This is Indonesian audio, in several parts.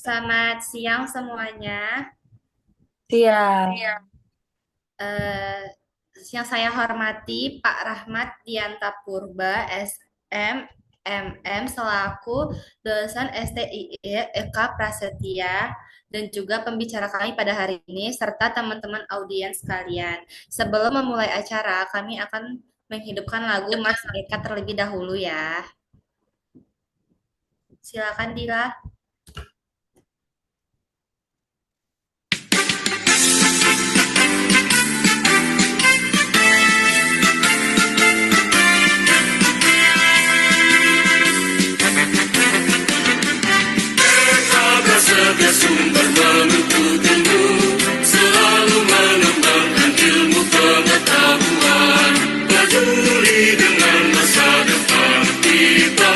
Selamat siang semuanya. Siap. Eh, yang saya hormati Pak Rahmat Dianta Purba, SM, MM, selaku dosen STIE Eka Prasetya, dan juga pembicara kami pada hari ini, serta teman-teman audiens sekalian. Sebelum memulai acara, kami akan menghidupkan lagu Mas Eka terlebih dahulu ya. Silakan Dila. Sebagai sumber menuntut ilmu, selalu mengembangkan ilmu pengetahuan, peduli dengan masa depan kita,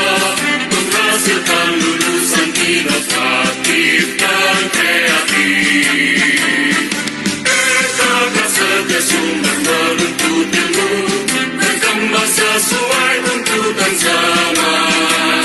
menghasilkan lulusan inovatif dan kreatif. Eka sebagai sumber menuntut ilmu, berkembang sesuai tuntutan zaman,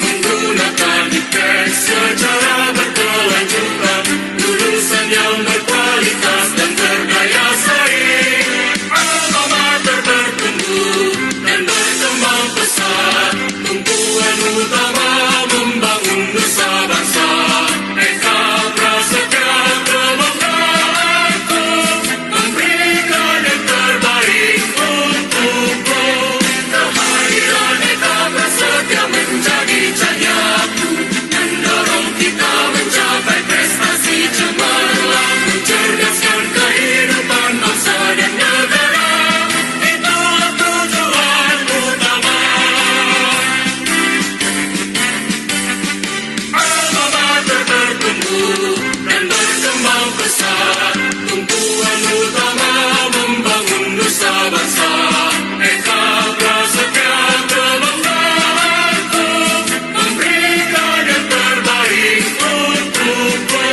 menggunakan teks secara berkelanjutan, lulusan yang berkualitas dan berdaya saing. Alma mater bertumbuh dan berkembang pesat, tumpuan utama membangun nusa bangsa. Eka Prasetya kebanggaanku, memberikan yang terbaik untukku. Kehadiran Eka Prasetya menjadi cahayaku, mendorong kita mencapai prestasi cemerlang, mencerdaskan kehidupan bangsa dan negara. Itulah tujuan utama. Alma mater bertumbuh dan berkembang pesat, tumpuan utama membangun nusa bangsa. Eka Prasetya kebanggaanku, memberikan yang terbaik untukku.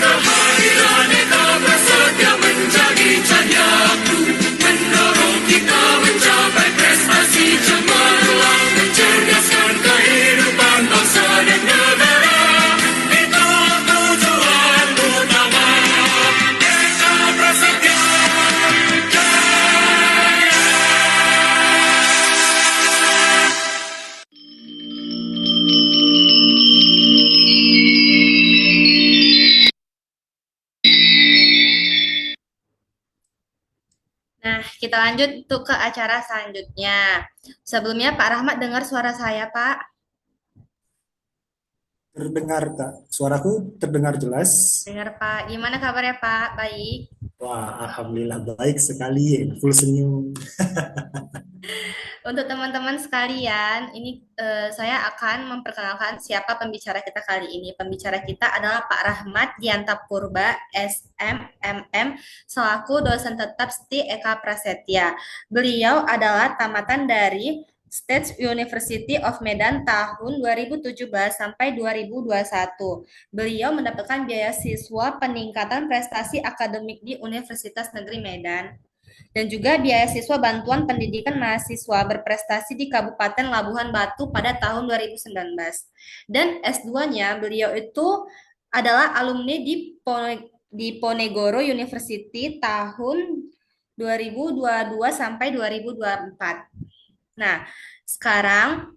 Kehadiran Eka Prasetya menjadi cahayaku, mendorong kita mencapai prestasi cemerlang, mencerdaskan kehidupan bangsa dan negara. Itulah tujuan utama. Eka Prasetya Nah, kita lanjut untuk ke acara selanjutnya. Sebelumnya Pak Rahmat dengar suara saya, Pak. Terdengar, Kak. Suaraku terdengar jelas. Dengar, Pak. Gimana kabarnya, Pak? Baik. Wah, alhamdulillah baik sekali. Full senyum. Untuk teman-teman sekalian, ini saya akan memperkenalkan siapa pembicara kita kali ini. Pembicara kita adalah Pak Rahmat Dianta Purba, SMMM, selaku dosen tetap STI Eka Prasetya. Beliau adalah tamatan dari State University of Medan tahun 2017 sampai 2021. Beliau mendapatkan beasiswa peningkatan prestasi akademik di Universitas Negeri Medan dan juga beasiswa bantuan pendidikan mahasiswa berprestasi di Kabupaten Labuhan Batu pada tahun 2019. Dan S2-nya beliau itu adalah alumni di Ponegoro University tahun 2022 sampai 2024. Nah, sekarang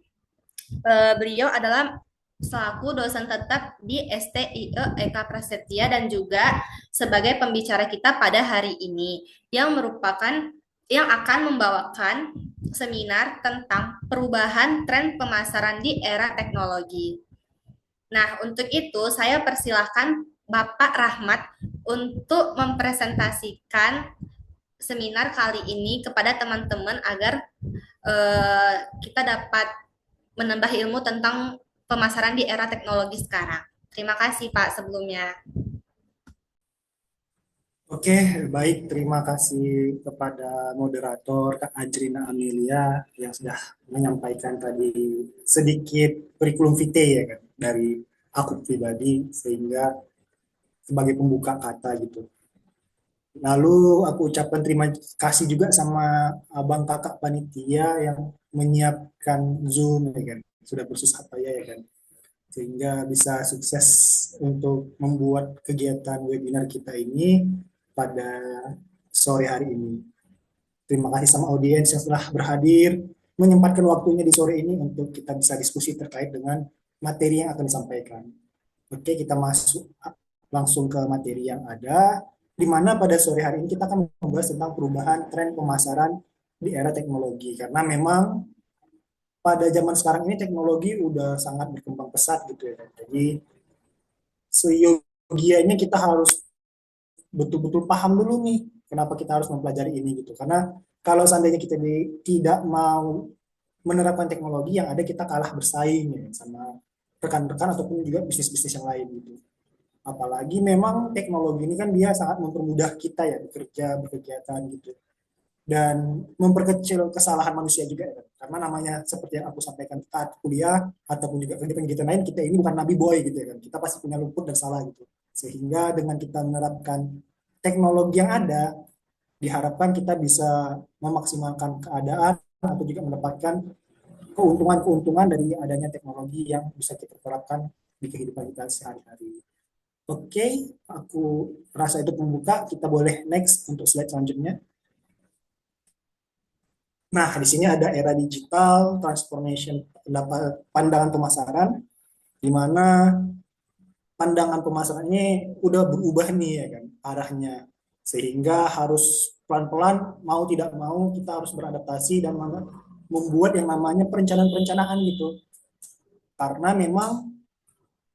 beliau adalah selaku dosen tetap di STIE Eka Prasetya dan juga sebagai pembicara kita pada hari ini yang merupakan yang akan membawakan seminar tentang perubahan tren pemasaran di era teknologi. Nah, untuk itu saya persilahkan Bapak Rahmat untuk mempresentasikan seminar kali ini kepada teman-teman agar kita dapat menambah ilmu tentang pemasaran di era teknologi sekarang. Terima kasih Pak sebelumnya. Oke, baik. Terima kasih kepada moderator Kak Ajrina Amelia yang sudah menyampaikan tadi sedikit kurikulum vitae ya kan dari aku pribadi sehingga sebagai pembuka kata gitu. Lalu aku ucapkan terima kasih juga sama abang kakak panitia yang menyiapkan Zoom ya kan. Sudah bersusah payah ya kan. sehingga bisa sukses untuk membuat kegiatan webinar kita ini pada sore hari ini. Terima kasih sama audiens yang telah berhadir, menyempatkan waktunya di sore ini untuk kita bisa diskusi terkait dengan materi yang akan disampaikan. Oke, kita masuk langsung ke materi yang ada, di mana pada sore hari ini kita akan membahas tentang perubahan tren pemasaran di era teknologi. Karena memang pada zaman sekarang ini teknologi udah sangat berkembang pesat gitu ya. Jadi seyogianya kita harus betul-betul paham dulu nih kenapa kita harus mempelajari ini gitu. Karena kalau seandainya kita tidak mau menerapkan teknologi, yang ada kita kalah bersaing ya sama rekan-rekan ataupun juga bisnis-bisnis yang lain gitu. Apalagi memang teknologi ini kan dia sangat mempermudah kita ya bekerja, berkegiatan gitu. Dan memperkecil kesalahan manusia juga ya. Karena namanya seperti yang aku sampaikan saat kuliah ataupun juga kegiatan-kegiatan lain, kita ini bukan nabi boy gitu ya kan. Kita pasti punya luput dan salah gitu. Sehingga dengan kita menerapkan teknologi yang ada, diharapkan kita bisa memaksimalkan keadaan atau juga mendapatkan keuntungan-keuntungan dari adanya teknologi yang bisa kita terapkan di kehidupan kita sehari-hari. Oke, aku rasa itu pembuka. Kita boleh next untuk slide selanjutnya. Nah, di sini ada era digital, transformation, pandangan pemasaran, di mana pandangan pemasaran ini udah berubah nih ya kan arahnya, sehingga harus pelan-pelan mau tidak mau kita harus beradaptasi dan membuat yang namanya perencanaan-perencanaan gitu. Karena memang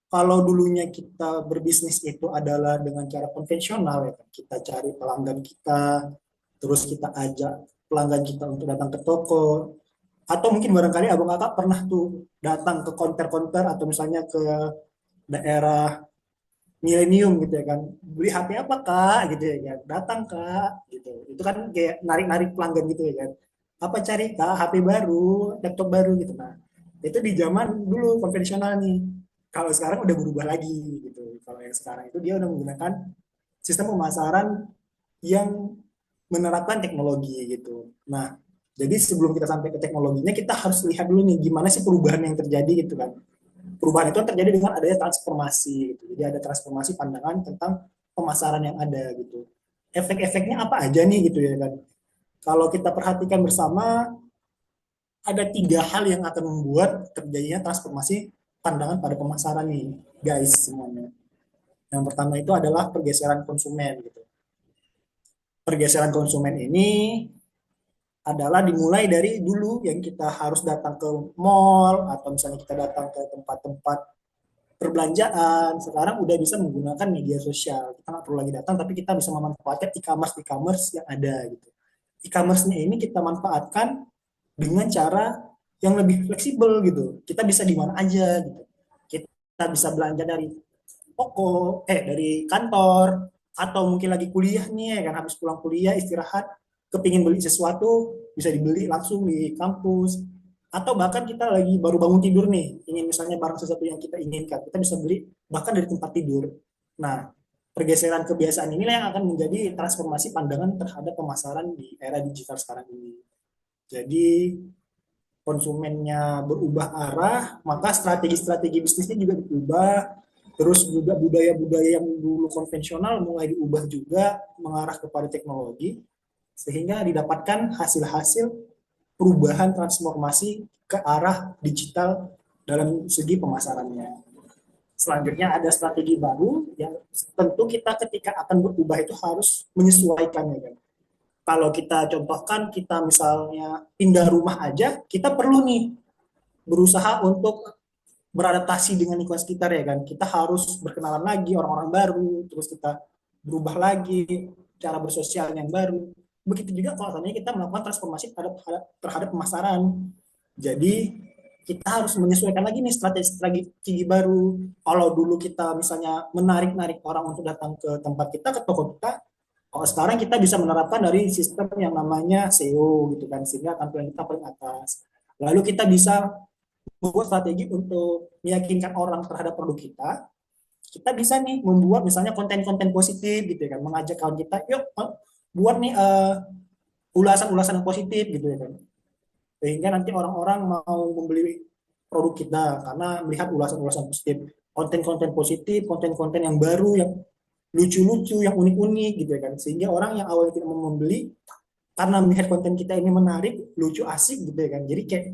kalau dulunya kita berbisnis itu adalah dengan cara konvensional ya kan, kita cari pelanggan kita, terus kita ajak pelanggan kita untuk datang ke toko, atau mungkin barangkali abang kakak pernah tuh datang ke konter-konter atau misalnya ke daerah milenium gitu ya kan, beli HP apa kak gitu ya kan, datang kak gitu, itu kan kayak narik-narik pelanggan gitu ya kan, apa cari kak HP baru, laptop baru gitu. Nah itu di zaman dulu konvensional nih. Kalau sekarang udah berubah lagi gitu. Kalau yang sekarang itu dia udah menggunakan sistem pemasaran yang menerapkan teknologi gitu. Nah, jadi sebelum kita sampai ke teknologinya, kita harus lihat dulu nih gimana sih perubahan yang terjadi gitu kan. Perubahan itu terjadi dengan adanya transformasi gitu. Jadi ada transformasi pandangan tentang pemasaran yang ada gitu. Efek-efeknya apa aja nih gitu ya kan. Kalau kita perhatikan bersama, ada tiga hal yang akan membuat terjadinya transformasi pandangan pada pemasaran nih, guys semuanya. Yang pertama itu adalah pergeseran konsumen gitu. Pergeseran konsumen ini adalah dimulai dari dulu yang kita harus datang ke mall atau misalnya kita datang ke tempat-tempat perbelanjaan. Sekarang udah bisa menggunakan media sosial, kita nggak perlu lagi datang tapi kita bisa memanfaatkan e-commerce yang ada gitu. E-commerce-nya ini kita manfaatkan dengan cara yang lebih fleksibel gitu, kita bisa di mana aja gitu, kita bisa belanja dari toko, dari kantor, atau mungkin lagi kuliah nih ya kan, habis pulang kuliah istirahat kepingin beli sesuatu bisa dibeli langsung di kampus, atau bahkan kita lagi baru bangun tidur nih ingin misalnya barang sesuatu yang kita inginkan, kita bisa beli bahkan dari tempat tidur. Nah, pergeseran kebiasaan inilah yang akan menjadi transformasi pandangan terhadap pemasaran di era digital sekarang ini. Jadi konsumennya berubah arah, maka strategi-strategi bisnisnya juga berubah. Terus juga budaya-budaya yang dulu konvensional mulai diubah juga mengarah kepada teknologi, sehingga didapatkan hasil-hasil perubahan transformasi ke arah digital dalam segi pemasarannya. Selanjutnya ada strategi baru yang tentu kita ketika akan berubah itu harus menyesuaikannya kan. Kalau kita contohkan kita misalnya pindah rumah aja, kita perlu nih berusaha untuk beradaptasi dengan lingkungan sekitar ya kan. Kita harus berkenalan lagi orang-orang baru, terus kita berubah lagi cara bersosial yang baru. Begitu juga kalau seandainya kita melakukan transformasi terhadap pemasaran. Jadi kita harus menyesuaikan lagi nih strategi baru. Kalau dulu kita misalnya menarik-narik orang untuk datang ke tempat kita, ke toko kita, kalau sekarang kita bisa menerapkan dari sistem yang namanya SEO gitu kan, sehingga tampilan kita paling atas. Lalu kita bisa membuat strategi untuk meyakinkan orang terhadap produk kita. Kita bisa nih membuat misalnya konten-konten positif gitu ya kan, mengajak kawan kita, yuk buat nih ulasan-ulasan yang positif gitu ya kan. Sehingga nanti orang-orang mau membeli produk kita karena melihat ulasan-ulasan positif, konten-konten positif, konten-konten yang baru, yang lucu-lucu, yang unik-unik gitu ya kan. Sehingga orang yang awalnya tidak mau membeli karena melihat konten kita ini menarik, lucu, asik gitu ya kan. Jadi kayak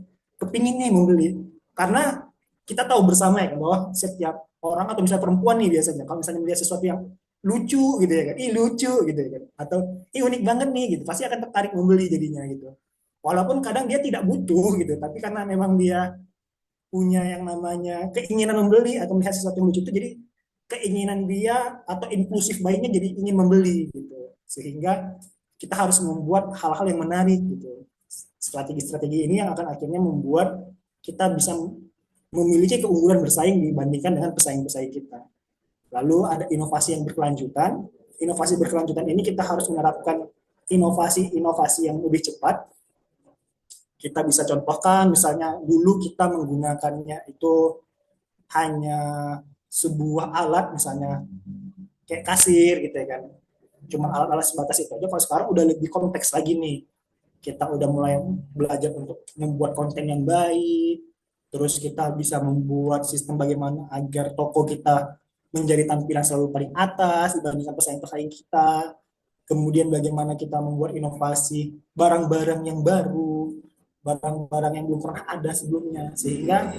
kepingin nih membeli. Karena kita tahu bersama ya kan bahwa setiap orang atau misalnya perempuan nih biasanya kalau misalnya melihat sesuatu yang lucu gitu ya kan, ih lucu gitu ya kan, atau ih unik banget nih gitu, pasti akan tertarik membeli jadinya gitu. Walaupun kadang dia tidak butuh gitu, tapi karena memang dia punya yang namanya keinginan membeli atau melihat sesuatu yang lucu itu, jadi keinginan dia atau impulsif buyingnya jadi ingin membeli gitu. Sehingga kita harus membuat hal-hal yang menarik gitu. Strategi-strategi ini yang akan akhirnya membuat kita bisa memiliki keunggulan bersaing dibandingkan dengan pesaing-pesaing kita. Lalu ada inovasi yang berkelanjutan. Inovasi berkelanjutan ini kita harus menerapkan inovasi-inovasi yang lebih cepat. Kita bisa contohkan misalnya dulu kita menggunakannya itu hanya sebuah alat misalnya kayak kasir gitu ya kan. Cuma alat-alat sebatas itu aja. Kalau sekarang udah lebih kompleks lagi nih. Kita udah mulai belajar untuk membuat konten yang baik. Terus kita bisa membuat sistem bagaimana agar toko kita menjadi tampilan selalu paling atas dibandingkan pesaing-pesaing kita. Kemudian bagaimana kita membuat inovasi barang-barang yang baru, barang-barang yang belum pernah ada sebelumnya, sehingga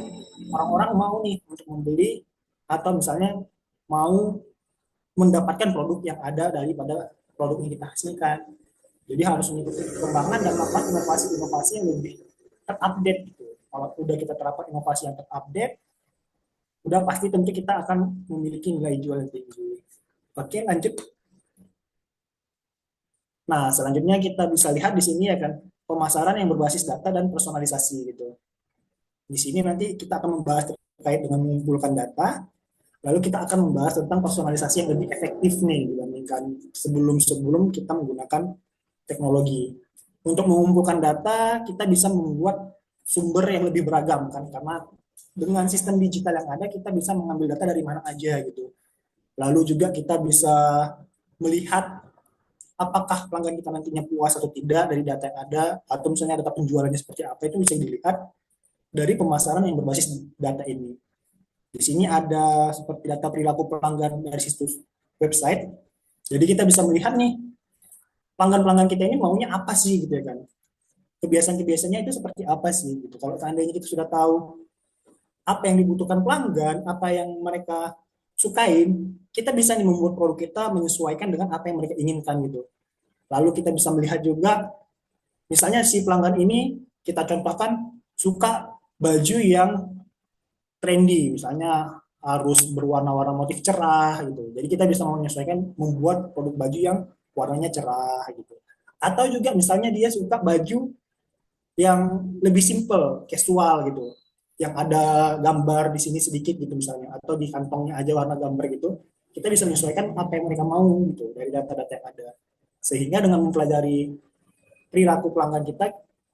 orang-orang mau nih untuk membeli atau misalnya mau mendapatkan produk yang ada daripada produk yang kita hasilkan. Jadi harus mengikuti perkembangan dan melakukan inovasi-inovasi yang lebih terupdate gitu. Kalau udah kita terapkan inovasi yang terupdate, udah pasti tentu kita akan memiliki nilai jual yang tinggi. Oke, lanjut. Nah, selanjutnya kita bisa lihat di sini ya kan, pemasaran yang berbasis data dan personalisasi gitu. Di sini nanti kita akan membahas terkait dengan mengumpulkan data, lalu kita akan membahas tentang personalisasi yang lebih efektif nih dibandingkan sebelum-sebelum kita menggunakan teknologi. Untuk mengumpulkan data, kita bisa membuat sumber yang lebih beragam kan, karena dengan sistem digital yang ada kita bisa mengambil data dari mana aja gitu. Lalu juga kita bisa melihat apakah pelanggan kita nantinya puas atau tidak dari data yang ada, atau misalnya data penjualannya seperti apa, itu bisa dilihat dari pemasaran yang berbasis data ini. Di sini ada seperti data perilaku pelanggan dari situs website. Jadi kita bisa melihat nih pelanggan-pelanggan kita ini maunya apa sih gitu ya kan. Kebiasaan-kebiasaannya itu seperti apa sih gitu. Kalau seandainya kita sudah tahu apa yang dibutuhkan pelanggan, apa yang mereka sukain, kita bisa nih membuat produk kita menyesuaikan dengan apa yang mereka inginkan gitu. Lalu kita bisa melihat juga, misalnya si pelanggan ini kita contohkan suka baju yang trendy, misalnya harus berwarna-warna motif cerah gitu. Jadi kita bisa menyesuaikan membuat produk baju yang warnanya cerah gitu. Atau juga misalnya dia suka baju yang lebih simple, casual gitu. Yang ada gambar di sini sedikit gitu misalnya, atau di kantongnya aja warna gambar gitu. Kita bisa menyesuaikan apa yang mereka mau gitu dari data-data yang ada. Sehingga dengan mempelajari perilaku pelanggan kita,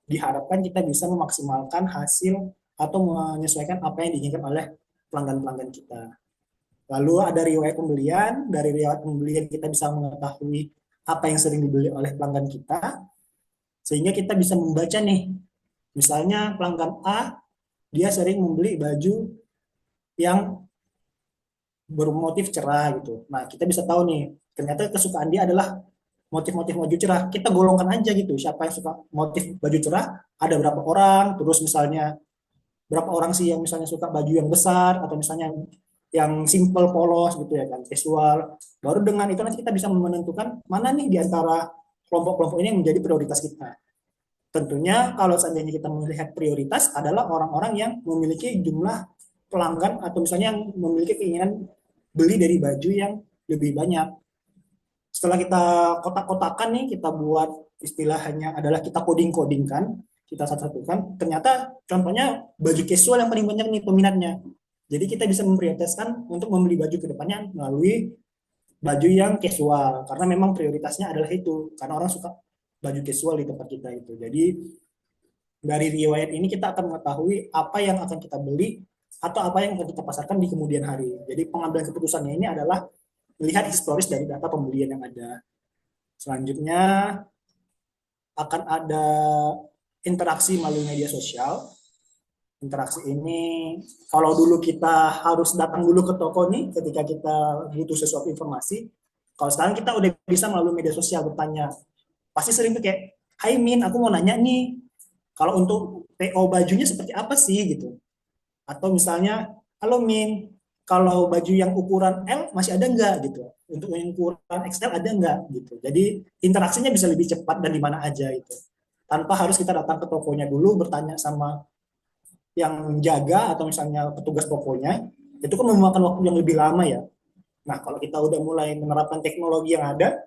diharapkan kita bisa memaksimalkan hasil atau menyesuaikan apa yang diinginkan oleh pelanggan-pelanggan kita. Lalu ada riwayat pembelian, dari riwayat pembelian kita bisa mengetahui apa yang sering dibeli oleh pelanggan kita, sehingga kita bisa membaca nih, misalnya pelanggan A, dia sering membeli baju yang bermotif cerah gitu. Nah, kita bisa tahu nih, ternyata kesukaan dia adalah motif-motif baju cerah. Kita golongkan aja gitu, siapa yang suka motif baju cerah, ada berapa orang, terus misalnya berapa orang sih yang misalnya suka baju yang besar, atau misalnya yang simple polos gitu ya kan, casual. Baru dengan itu nanti kita bisa menentukan mana nih di antara kelompok-kelompok ini yang menjadi prioritas kita. Tentunya kalau seandainya kita melihat prioritas adalah orang-orang yang memiliki jumlah pelanggan atau misalnya yang memiliki keinginan beli dari baju yang lebih banyak. Setelah kita kotak-kotakan nih, kita buat istilahnya adalah kita coding-codingkan, kita satu-satukan, ternyata contohnya baju casual yang paling banyak nih peminatnya. Jadi kita bisa memprioritaskan untuk membeli baju ke depannya melalui baju yang casual, karena memang prioritasnya adalah itu, karena orang suka baju casual di tempat kita itu. Jadi dari riwayat ini kita akan mengetahui apa yang akan kita beli atau apa yang akan kita pasarkan di kemudian hari. Jadi pengambilan keputusannya ini adalah melihat historis dari data pembelian yang ada. Selanjutnya akan ada interaksi melalui media sosial. Interaksi ini, kalau dulu kita harus datang dulu ke toko nih ketika kita butuh sesuatu informasi, kalau sekarang kita udah bisa melalui media sosial bertanya. Pasti sering tuh kayak, Hai Min, aku mau nanya nih, kalau untuk PO bajunya seperti apa sih gitu. Atau misalnya, halo Min, kalau baju yang ukuran L masih ada nggak gitu. Untuk yang ukuran XL ada nggak gitu. Jadi interaksinya bisa lebih cepat dan di mana aja itu. Tanpa harus kita datang ke tokonya dulu bertanya sama yang jaga atau misalnya petugas tokonya, itu kan memakan waktu yang lebih lama ya. Nah, kalau kita udah mulai menerapkan teknologi yang ada,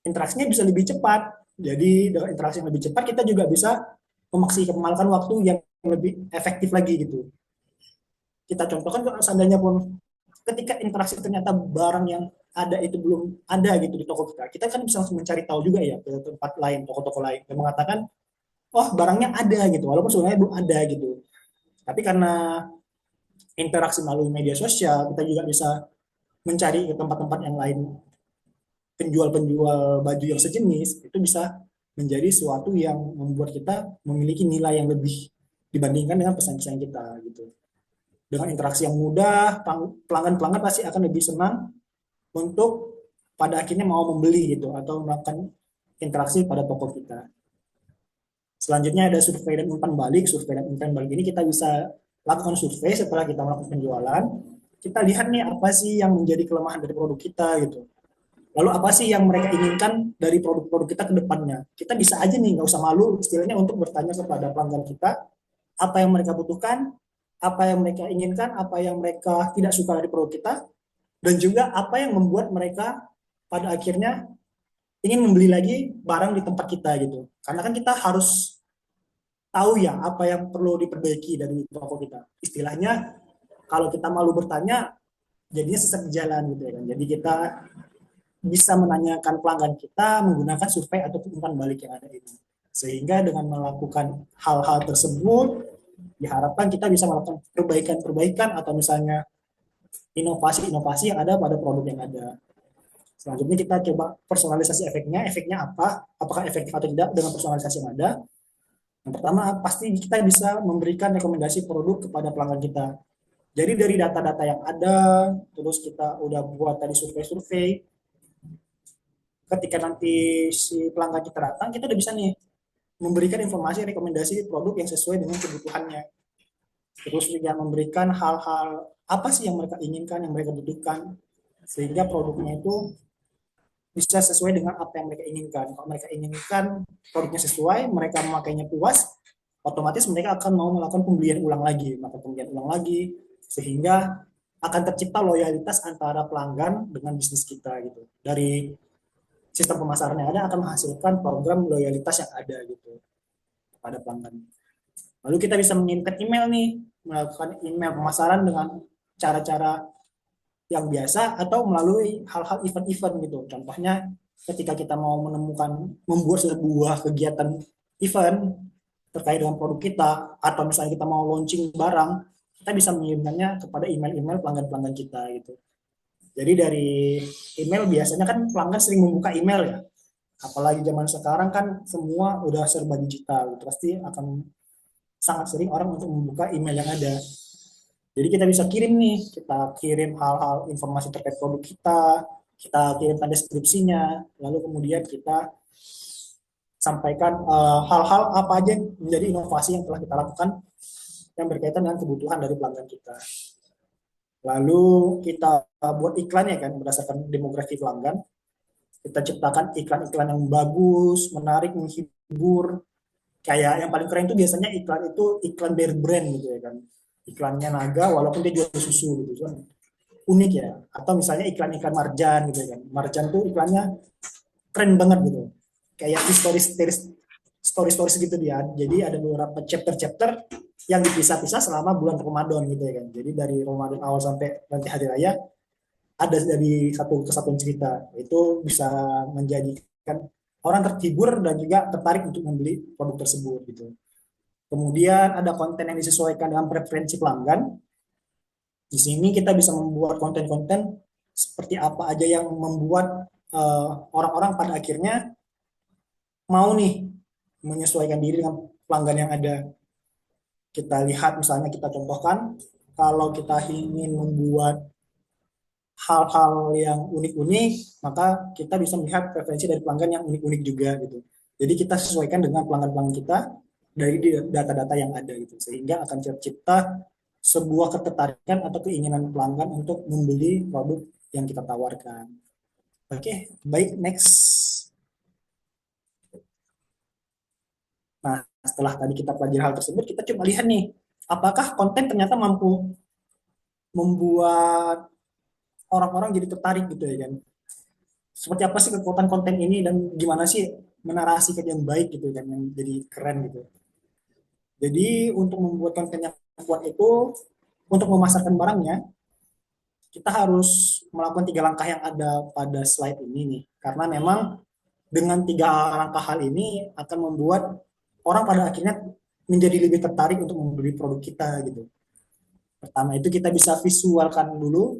interaksinya bisa lebih cepat. Jadi dengan interaksi yang lebih cepat, kita juga bisa memaksimalkan waktu yang lebih efektif lagi gitu. Kita contohkan kalau seandainya pun ketika interaksi ternyata barang yang ada itu belum ada gitu di toko kita, kita kan bisa langsung mencari tahu juga ya ke tempat lain, toko-toko lain, dan mengatakan, oh barangnya ada gitu, walaupun sebenarnya belum ada gitu. Tapi karena interaksi melalui media sosial, kita juga bisa mencari ke tempat-tempat yang lain penjual-penjual baju yang sejenis, itu bisa menjadi suatu yang membuat kita memiliki nilai yang lebih dibandingkan dengan pesaing-pesaing kita gitu. Dengan interaksi yang mudah, pelanggan-pelanggan pasti akan lebih senang untuk pada akhirnya mau membeli gitu atau melakukan interaksi pada toko kita. Selanjutnya ada survei dan umpan balik. Survei dan umpan balik ini kita bisa lakukan survei setelah kita melakukan penjualan. Kita lihat nih apa sih yang menjadi kelemahan dari produk kita gitu. Lalu apa sih yang mereka inginkan dari produk-produk kita ke depannya? Kita bisa aja nih, nggak usah malu istilahnya untuk bertanya kepada pelanggan kita apa yang mereka butuhkan, apa yang mereka inginkan, apa yang mereka tidak suka dari produk kita, dan juga apa yang membuat mereka pada akhirnya ingin membeli lagi barang di tempat kita gitu. Karena kan kita harus tahu ya apa yang perlu diperbaiki dari toko kita. Istilahnya kalau kita malu bertanya, jadinya sesat di jalan gitu ya kan. Jadi kita bisa menanyakan pelanggan kita menggunakan survei atau umpan balik yang ada ini. Sehingga dengan melakukan hal-hal tersebut, diharapkan kita bisa melakukan perbaikan-perbaikan atau misalnya inovasi-inovasi yang ada pada produk yang ada. Selanjutnya kita coba personalisasi efeknya apa, apakah efektif atau tidak dengan personalisasi yang ada. Yang pertama, pasti kita bisa memberikan rekomendasi produk kepada pelanggan kita. Jadi dari data-data yang ada, terus kita udah buat tadi survei-survei, ketika nanti si pelanggan kita datang, kita udah bisa nih memberikan informasi rekomendasi produk yang sesuai dengan kebutuhannya. Terus juga memberikan hal-hal apa sih yang mereka inginkan, yang mereka butuhkan, sehingga produknya itu bisa sesuai dengan apa yang mereka inginkan. Kalau mereka inginkan produknya sesuai, mereka memakainya puas, otomatis mereka akan mau melakukan pembelian ulang lagi, sehingga akan tercipta loyalitas antara pelanggan dengan bisnis kita gitu. Dari sistem pemasaran yang ada akan menghasilkan program loyalitas yang ada gitu kepada pelanggan. Lalu kita bisa mengirimkan email nih, melakukan email pemasaran dengan cara-cara yang biasa atau melalui hal-hal event-event gitu. Contohnya ketika kita mau membuat sebuah kegiatan event terkait dengan produk kita atau misalnya kita mau launching barang, kita bisa mengirimkannya kepada email-email pelanggan-pelanggan kita gitu. Jadi dari email biasanya kan pelanggan sering membuka email ya. Apalagi zaman sekarang kan semua udah serba digital, pasti akan sangat sering orang untuk membuka email yang ada. Jadi kita bisa kirim nih, kita kirim hal-hal informasi terkait produk kita kirimkan deskripsinya, lalu kemudian kita sampaikan hal-hal apa aja yang menjadi inovasi yang telah kita lakukan yang berkaitan dengan kebutuhan dari pelanggan kita. Lalu kita buat iklan ya kan berdasarkan demografi pelanggan. Kita ciptakan iklan-iklan yang bagus, menarik, menghibur. Kayak yang paling keren itu biasanya iklan itu iklan Bear Brand gitu ya kan. Iklannya naga walaupun dia jual susu gitu kan. Unik ya. Atau misalnya iklan-iklan Marjan gitu ya kan. Marjan tuh iklannya keren banget gitu. Kayak stories gitu dia. Jadi ada beberapa chapter-chapter yang dipisah-pisah selama bulan Ramadan gitu ya kan. Jadi dari Ramadan awal sampai nanti hari raya ada dari satu kesatuan cerita. Itu bisa menjadikan orang terhibur dan juga tertarik untuk membeli produk tersebut gitu. Kemudian ada konten yang disesuaikan dengan preferensi pelanggan. Di sini kita bisa membuat konten-konten seperti apa aja yang membuat orang-orang pada akhirnya mau nih menyesuaikan diri dengan pelanggan yang ada. Kita lihat misalnya kita contohkan, kalau kita ingin membuat hal-hal yang unik-unik, maka kita bisa melihat preferensi dari pelanggan yang unik-unik juga gitu. Jadi kita sesuaikan dengan pelanggan-pelanggan kita dari data-data yang ada gitu, sehingga akan tercipta sebuah ketertarikan atau keinginan pelanggan untuk membeli produk yang kita tawarkan. Oke, baik, next. Nah, setelah tadi kita pelajari hal tersebut, kita coba lihat nih, apakah konten ternyata mampu membuat orang-orang jadi tertarik gitu ya kan. Seperti apa sih kekuatan konten ini dan gimana sih menarasikan yang baik gitu kan, yang jadi keren gitu. Jadi untuk membuat konten yang kuat itu, untuk memasarkan barangnya, kita harus melakukan 3 langkah yang ada pada slide ini nih. Karena memang dengan 3 langkah hal ini akan membuat orang pada akhirnya menjadi lebih tertarik untuk membeli produk kita gitu. Pertama itu kita bisa visualkan dulu,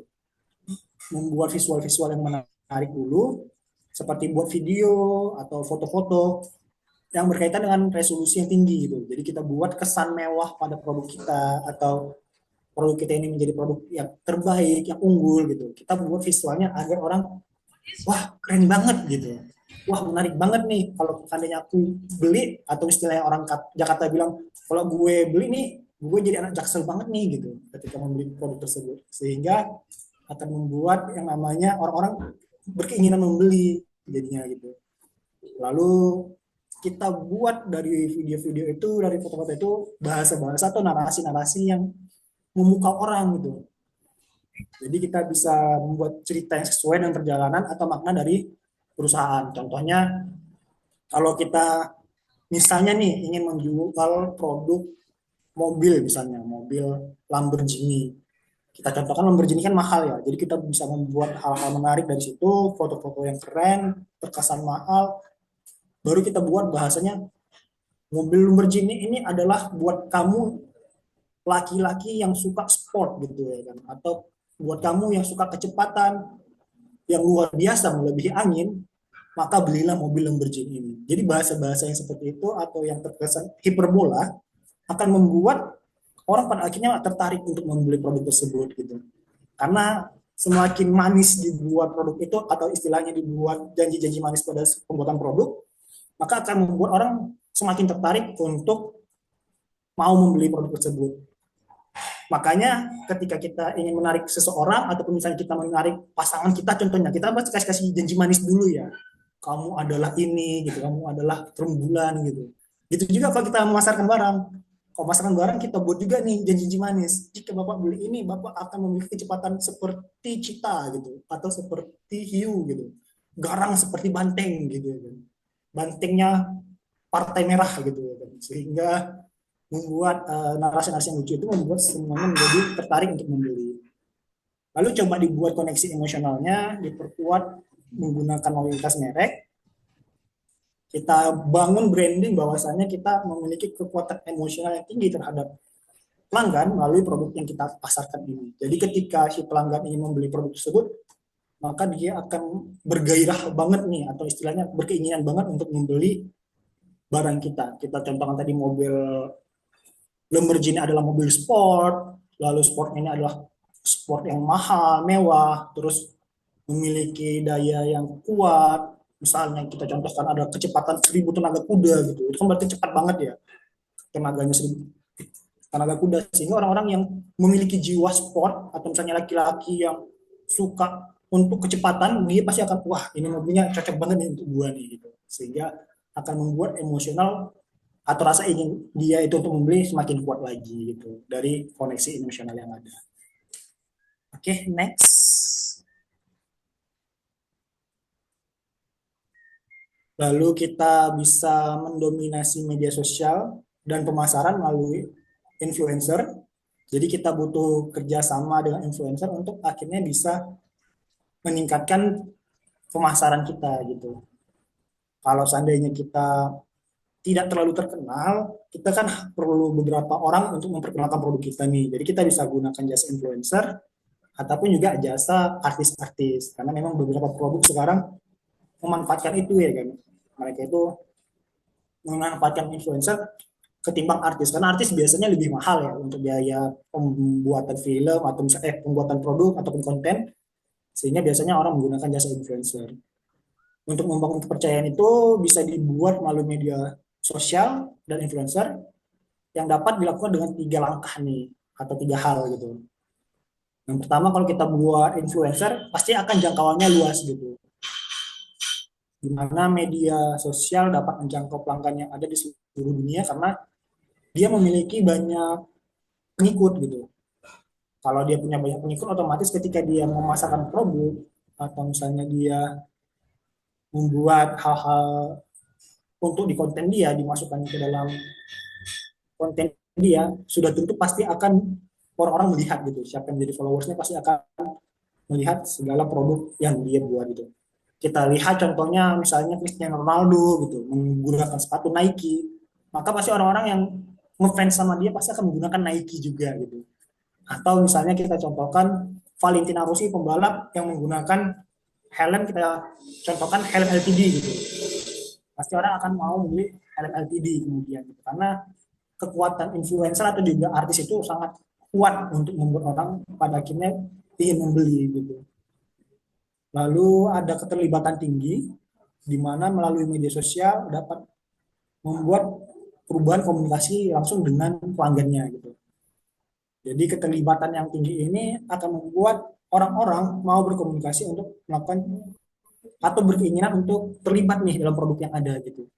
membuat visual-visual yang menarik dulu, seperti buat video atau foto-foto yang berkaitan dengan resolusi yang tinggi gitu. Jadi kita buat kesan mewah pada produk kita, atau produk kita ini menjadi produk yang terbaik, yang unggul gitu. Kita buat visualnya agar orang, wah keren banget gitu. Wah menarik banget nih kalau seandainya aku beli, atau istilahnya orang Jakarta bilang, kalau gue beli nih, gue jadi anak jaksel banget nih gitu ketika membeli produk tersebut. Sehingga akan membuat yang namanya orang-orang berkeinginan membeli jadinya gitu. Lalu kita buat dari video-video itu, dari foto-foto itu, bahasa-bahasa atau narasi-narasi yang memukau orang gitu. Jadi kita bisa membuat cerita yang sesuai dengan perjalanan atau makna dari perusahaan. Contohnya, kalau kita misalnya nih ingin menjual produk mobil, misalnya mobil Lamborghini. Kita contohkan Lamborghini kan mahal ya, jadi kita bisa membuat hal-hal menarik dari situ, foto-foto yang keren, terkesan mahal, baru kita buat bahasanya, mobil Lamborghini ini adalah buat kamu laki-laki yang suka sport gitu ya kan, atau buat kamu yang suka kecepatan yang luar biasa melebihi angin, maka belilah mobil Lamborghini ini. Jadi bahasa-bahasa yang seperti itu atau yang terkesan hiperbola akan membuat orang pada akhirnya tertarik untuk membeli produk tersebut gitu. Karena semakin manis dibuat produk itu, atau istilahnya dibuat janji-janji manis pada pembuatan produk, maka akan membuat orang semakin tertarik untuk mau membeli produk tersebut. Makanya ketika kita ingin menarik seseorang, ataupun misalnya kita menarik pasangan kita, contohnya kita pasti kasih janji manis dulu ya. Kamu adalah ini gitu, kamu adalah rembulan gitu. Gitu juga kalau kita memasarkan barang. Kalau memasarkan barang kita buat juga nih janji manis. Jika Bapak beli ini, Bapak akan memiliki kecepatan seperti Cita gitu, atau seperti hiu gitu. Garang seperti banteng gitu ya kan. Bantengnya partai merah gitu ya kan. Sehingga membuat narasi-narasi yang lucu itu membuat semuanya menjadi tertarik untuk membeli. Lalu coba dibuat koneksi emosionalnya, diperkuat menggunakan loyalitas merek. Kita bangun branding bahwasanya kita memiliki kekuatan emosional yang tinggi terhadap pelanggan melalui produk yang kita pasarkan ini. Jadi ketika si pelanggan ingin membeli produk tersebut, maka dia akan bergairah banget nih, atau istilahnya berkeinginan banget untuk membeli barang kita. Kita contohkan tadi mobil Lamborghini adalah mobil sport, lalu sport ini adalah sport yang mahal, mewah, terus memiliki daya yang kuat. Misalnya kita contohkan ada kecepatan 1000 tenaga kuda gitu. Itu kan berarti cepat banget ya. Tenaganya 1000 tenaga kuda, sehingga orang-orang yang memiliki jiwa sport, atau misalnya laki-laki yang suka untuk kecepatan, dia pasti akan, wah ini mobilnya cocok banget nih untuk gua nih gitu. Sehingga akan membuat emosional atau rasa ingin dia itu untuk membeli semakin kuat lagi gitu dari koneksi emosional yang ada. Oke, next. Lalu kita bisa mendominasi media sosial dan pemasaran melalui influencer. Jadi kita butuh kerjasama dengan influencer untuk akhirnya bisa meningkatkan pemasaran kita gitu. Kalau seandainya kita tidak terlalu terkenal, kita kan perlu beberapa orang untuk memperkenalkan produk kita nih. Jadi kita bisa gunakan jasa influencer ataupun juga jasa artis-artis. Karena memang beberapa produk sekarang memanfaatkan itu ya kan. Mereka itu memanfaatkan influencer ketimbang artis, karena artis biasanya lebih mahal ya untuk biaya pembuatan film atau misalnya pembuatan produk ataupun konten, sehingga biasanya orang menggunakan jasa influencer. Untuk membangun kepercayaan itu bisa dibuat melalui media sosial dan influencer yang dapat dilakukan dengan 3 langkah nih atau 3 hal gitu. Yang pertama, kalau kita buat influencer pasti akan jangkauannya luas gitu, di mana media sosial dapat menjangkau pelanggan yang ada di seluruh dunia karena dia memiliki banyak pengikut gitu. Kalau dia punya banyak pengikut, otomatis ketika dia memasarkan produk atau misalnya dia membuat hal-hal untuk di konten dia, dimasukkan ke dalam konten dia, sudah tentu pasti akan orang-orang melihat gitu. Siapa yang menjadi followersnya pasti akan melihat segala produk yang dia buat gitu. Kita lihat contohnya misalnya Cristiano Ronaldo gitu, menggunakan sepatu Nike, maka pasti orang-orang yang ngefans sama dia pasti akan menggunakan Nike juga gitu. Atau misalnya kita contohkan Valentina Rossi, pembalap yang menggunakan helm, kita contohkan helm LTD gitu. Pasti orang akan mau membeli helm LTD kemudian gitu. Karena kekuatan influencer atau juga artis itu sangat kuat untuk membuat orang pada akhirnya ingin membeli gitu. Lalu ada keterlibatan tinggi di mana melalui media sosial dapat membuat perubahan komunikasi langsung dengan pelanggannya gitu. Jadi keterlibatan yang tinggi ini akan membuat orang-orang mau berkomunikasi untuk melakukan atau berkeinginan untuk terlibat nih dalam produk yang ada gitu.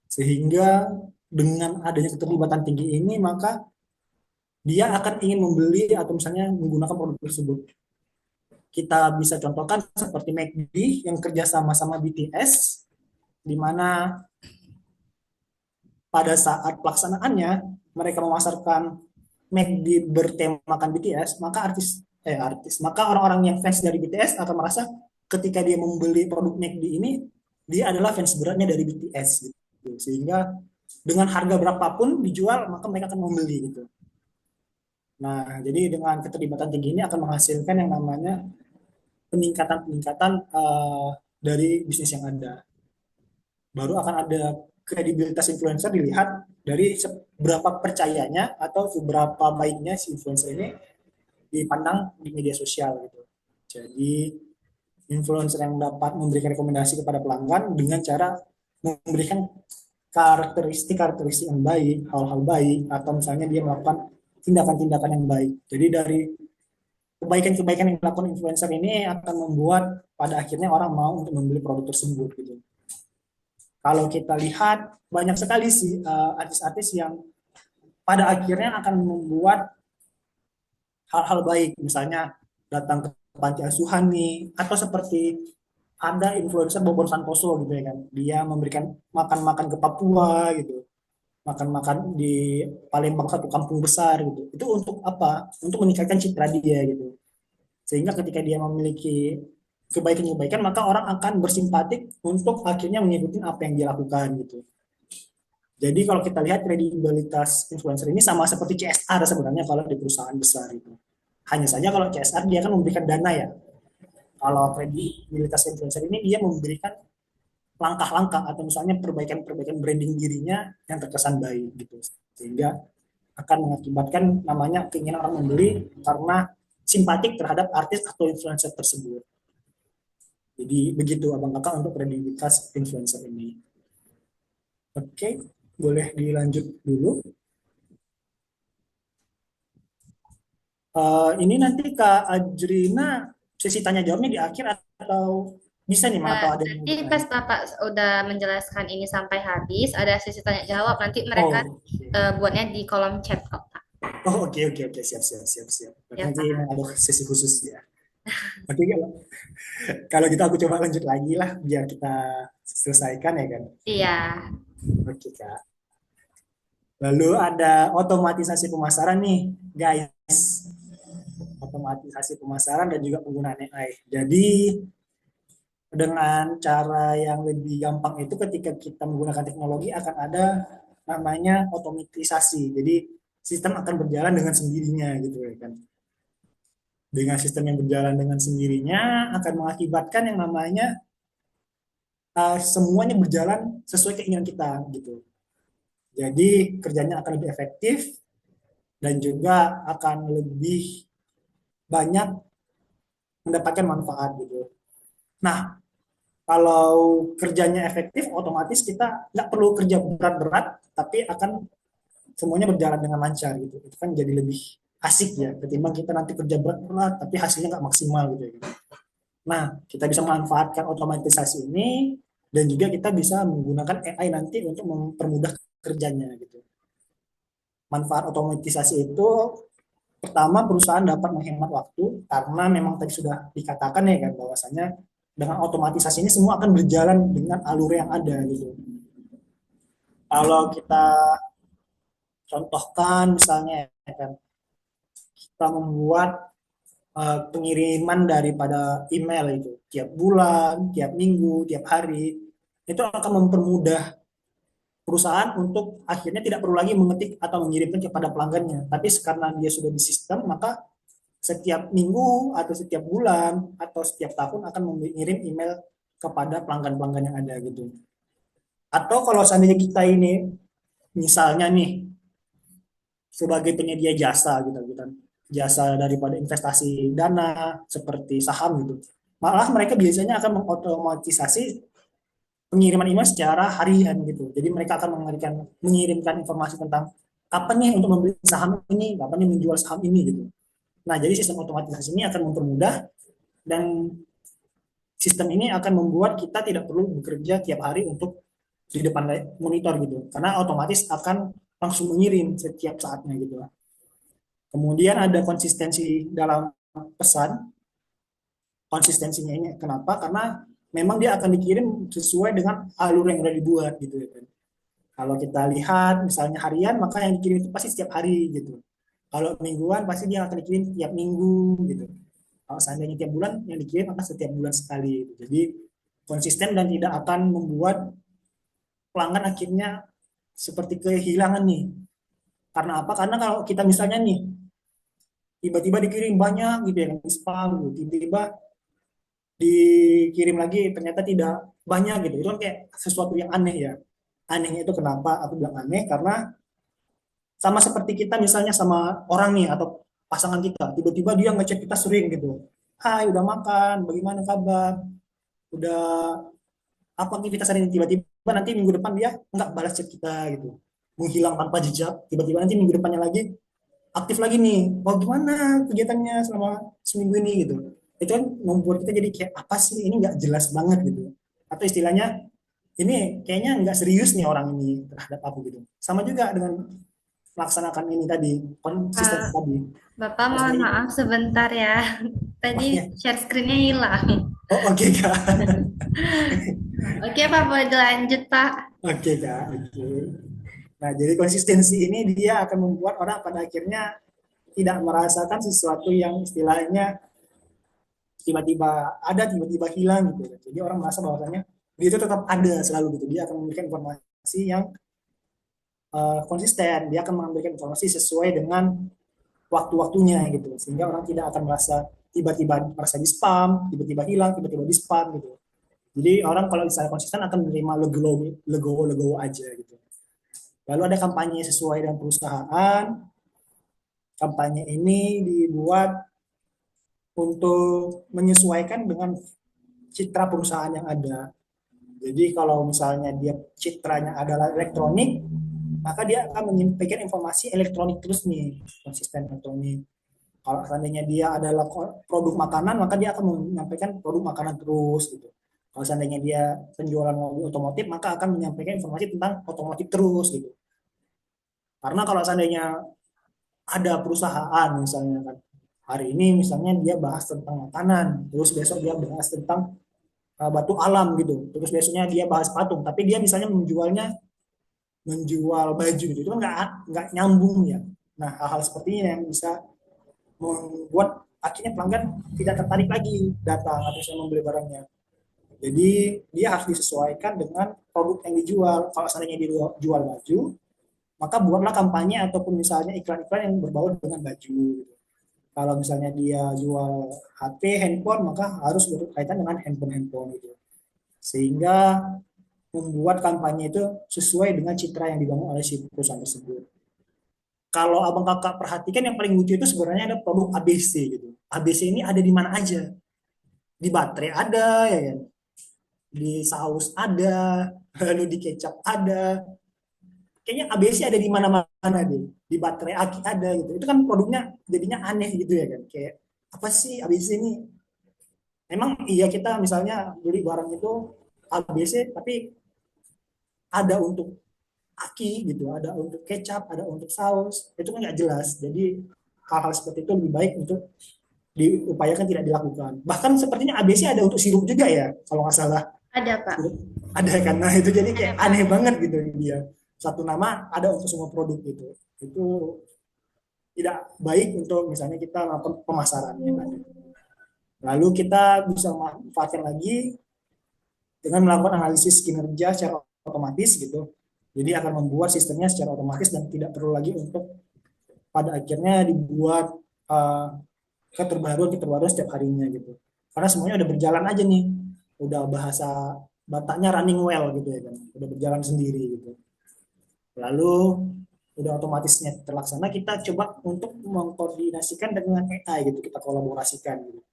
Sehingga dengan adanya keterlibatan tinggi ini maka dia akan ingin membeli atau misalnya menggunakan produk tersebut. Kita bisa contohkan seperti McD yang kerja sama BTS, di mana pada saat pelaksanaannya mereka memasarkan McD bertemakan BTS, maka maka orang-orang yang fans dari BTS akan merasa ketika dia membeli produk McD ini, dia adalah fans beratnya dari BTS gitu. Sehingga dengan harga berapapun dijual, maka mereka akan membeli gitu. Nah, jadi dengan keterlibatan tinggi ini akan menghasilkan yang namanya peningkatan-peningkatan dari bisnis yang ada. Baru akan ada kredibilitas influencer dilihat dari seberapa percayanya atau seberapa baiknya si influencer ini dipandang di media sosial gitu. Jadi influencer yang dapat memberikan rekomendasi kepada pelanggan dengan cara memberikan karakteristik-karakteristik yang baik, hal-hal baik, atau misalnya dia melakukan tindakan-tindakan yang baik. Jadi dari kebaikan-kebaikan yang dilakukan influencer ini akan membuat pada akhirnya orang mau untuk membeli produk tersebut gitu. Kalau kita lihat banyak sekali sih artis-artis yang pada akhirnya akan membuat hal-hal baik, misalnya datang ke panti asuhan nih, atau seperti ada influencer Bobon Santoso gitu ya kan, dia memberikan makan-makan ke Papua gitu, makan-makan di Palembang, satu kampung besar gitu. Itu untuk apa? Untuk meningkatkan citra dia gitu. Sehingga ketika dia memiliki kebaikan-kebaikan, maka orang akan bersimpatik untuk akhirnya mengikuti apa yang dia lakukan gitu. Jadi kalau kita lihat kredibilitas influencer ini sama seperti CSR sebenarnya kalau di perusahaan besar itu. Hanya saja kalau CSR dia kan memberikan dana ya. Kalau kredibilitas influencer ini dia memberikan langkah-langkah atau misalnya perbaikan-perbaikan branding dirinya yang terkesan baik gitu. Sehingga akan mengakibatkan namanya keinginan orang membeli karena simpatik terhadap artis atau influencer tersebut. Jadi begitu Abang Kakak untuk kredibilitas influencer ini. Oke, boleh dilanjut dulu. Ini nanti Kak Ajrina sesi tanya jawabnya di akhir atau bisa nih Nah, atau ada yang mau nanti pas ditanya? Bapak udah menjelaskan ini sampai habis, ada sesi tanya jawab. Nanti mereka Oh, oke. buatnya di kolom chat kok, Pak. Oh, oke, siap siap siap siap. Ya, Nanti Pak. memang ada sesi khusus ya. Oke, kalau gitu aku coba lanjut lagi lah biar kita selesaikan ya kan. Iya. Oke Kak. Lalu ada otomatisasi pemasaran nih guys. Otomatisasi pemasaran dan juga penggunaan AI. Jadi dengan cara yang lebih gampang itu ketika kita menggunakan teknologi akan ada namanya otomatisasi. Jadi sistem akan berjalan dengan sendirinya gitu ya kan. Dengan sistem yang berjalan dengan sendirinya akan mengakibatkan yang namanya semuanya berjalan sesuai keinginan kita gitu. Jadi kerjanya akan lebih efektif dan juga akan lebih banyak mendapatkan manfaat gitu. Nah, kalau kerjanya efektif, otomatis kita nggak perlu kerja berat-berat, tapi akan semuanya berjalan dengan lancar gitu. Itu kan jadi lebih asik ya, ketimbang kita nanti kerja berat-berat, tapi hasilnya nggak maksimal gitu ya. Nah, kita bisa memanfaatkan otomatisasi ini, dan juga kita bisa menggunakan AI nanti untuk mempermudah kerjanya gitu. Manfaat otomatisasi itu pertama, perusahaan dapat menghemat waktu karena memang tadi sudah dikatakan ya kan bahwasanya dengan otomatisasi ini semua akan berjalan dengan alur yang ada gitu. Kalau kita contohkan misalnya ya kan, kita membuat pengiriman daripada email itu tiap bulan, tiap minggu, tiap hari, itu akan mempermudah perusahaan untuk akhirnya tidak perlu lagi mengetik atau mengirimkan kepada pelanggannya. Tapi karena dia sudah di sistem, maka setiap minggu atau setiap bulan atau setiap tahun akan mengirim email kepada pelanggan-pelanggan yang ada gitu. Atau kalau seandainya kita ini misalnya nih sebagai penyedia jasa gitu kan, jasa daripada investasi dana seperti saham gitu. Malah mereka biasanya akan mengotomatisasi pengiriman email secara harian gitu. Jadi mereka akan mengirimkan informasi tentang kapan nih untuk membeli saham ini, kapan nih menjual saham ini gitu. Nah, jadi sistem otomatisasi ini akan mempermudah dan sistem ini akan membuat kita tidak perlu bekerja tiap hari untuk di depan monitor gitu. Karena otomatis akan langsung mengirim setiap saatnya gitu. Kemudian ada konsistensi dalam pesan. Konsistensinya ini kenapa? Karena memang dia akan dikirim sesuai dengan alur yang sudah dibuat gitu ya kan. Kalau kita lihat misalnya harian, maka yang dikirim itu pasti setiap hari gitu. Kalau mingguan pasti dia akan dikirim tiap minggu gitu. Kalau seandainya tiap bulan, yang dikirim akan setiap bulan sekali. Gitu. Jadi konsisten dan tidak akan membuat pelanggan akhirnya seperti kehilangan nih. Karena apa? Karena kalau kita misalnya nih tiba-tiba dikirim banyak gitu ya, spam gitu. Tiba-tiba dikirim lagi ternyata tidak banyak gitu. Itu kan kayak sesuatu yang aneh ya. Anehnya itu kenapa? Aku bilang aneh karena sama seperti kita misalnya sama orang nih atau pasangan kita, tiba-tiba dia ngechat kita sering gitu. Hai, udah makan, bagaimana kabar? Udah apa aktivitas hari ini? Tiba-tiba nanti minggu depan dia nggak balas chat kita gitu. Menghilang tanpa jejak, tiba-tiba nanti minggu depannya lagi aktif lagi nih. Oh gimana kegiatannya selama seminggu ini gitu. Itu kan membuat kita jadi kayak apa sih ini nggak jelas banget gitu. Atau istilahnya ini kayaknya nggak serius nih orang ini terhadap aku gitu. Sama juga dengan melaksanakan ini tadi konsisten Pak, tadi. Bapak Kalau mohon seandainya maaf sebentar ya. Tadi oh ya, share screen-nya hilang. oh oke kak, Oke Pak, boleh dilanjut Pak. oke kak, oke. Nah jadi konsistensi ini dia akan membuat orang pada akhirnya tidak merasakan sesuatu yang istilahnya tiba-tiba ada tiba-tiba hilang gitu. Jadi orang merasa bahwasanya dia itu tetap ada selalu gitu. Dia akan memberikan informasi yang konsisten. Dia akan memberikan informasi sesuai dengan waktu-waktunya gitu. Sehingga orang tidak akan merasa tiba-tiba merasa di spam, tiba-tiba hilang, tiba-tiba di spam gitu. Jadi orang kalau misalnya konsisten akan menerima legowo aja gitu. Lalu ada kampanye sesuai dengan perusahaan. Kampanye ini dibuat untuk menyesuaikan dengan citra perusahaan yang ada. Jadi kalau misalnya dia citranya adalah elektronik, maka dia akan menyampaikan informasi elektronik terus nih, konsisten elektronik. Kalau seandainya dia adalah produk makanan, maka dia akan menyampaikan produk makanan terus gitu. Kalau seandainya dia penjualan mobil otomotif, maka akan menyampaikan informasi tentang otomotif terus gitu. Karena kalau seandainya ada perusahaan misalnya kan, hari ini misalnya dia bahas tentang makanan, terus besok dia bahas tentang batu alam gitu, terus besoknya dia bahas patung, tapi dia misalnya menjual baju gitu, itu kan nggak nyambung ya. Nah hal-hal seperti ini yang bisa membuat akhirnya pelanggan tidak tertarik lagi datang atau saya membeli barangnya. Jadi dia harus disesuaikan dengan produk yang dijual. Kalau seandainya dia jual baju, maka buatlah kampanye ataupun misalnya iklan-iklan yang berbau dengan baju. Kalau misalnya dia jual HP, handphone, maka harus berkaitan dengan handphone-handphone gitu. Sehingga membuat kampanye itu sesuai dengan citra yang dibangun oleh si perusahaan tersebut. Kalau abang kakak perhatikan yang paling lucu itu sebenarnya ada produk ABC gitu. ABC ini ada di mana aja? Di baterai ada, ya kan? Di saus ada, lalu di kecap ada. Kayaknya ABC ada di mana-mana deh. Di baterai aki ada gitu. Itu kan produknya jadinya aneh gitu ya kan. Kayak apa sih ABC ini? Emang iya kita misalnya beli barang itu ABC tapi ada untuk aki gitu, ada untuk kecap, ada untuk saus, itu kan nggak jelas. Jadi hal-hal seperti itu lebih baik untuk diupayakan tidak dilakukan. Bahkan sepertinya ABC ada untuk sirup juga ya, kalau nggak salah. Ada, Pak. Ada kan, nah itu jadi Ada, kayak Pak. aneh banget gitu dia. Satu nama ada untuk semua produk gitu. Itu tidak baik untuk misalnya kita melakukan pemasaran yang ada. Lalu kita bisa manfaatkan lagi dengan melakukan analisis kinerja secara otomatis gitu. Jadi akan membuat sistemnya secara otomatis dan tidak perlu lagi untuk pada akhirnya dibuat uh, keterbaruan setiap harinya gitu. Karena semuanya udah berjalan aja nih, udah bahasa Bataknya running well gitu ya kan, udah berjalan sendiri gitu. Lalu udah otomatisnya terlaksana, kita coba untuk mengkoordinasikan dengan AI gitu, kita kolaborasikan gitu.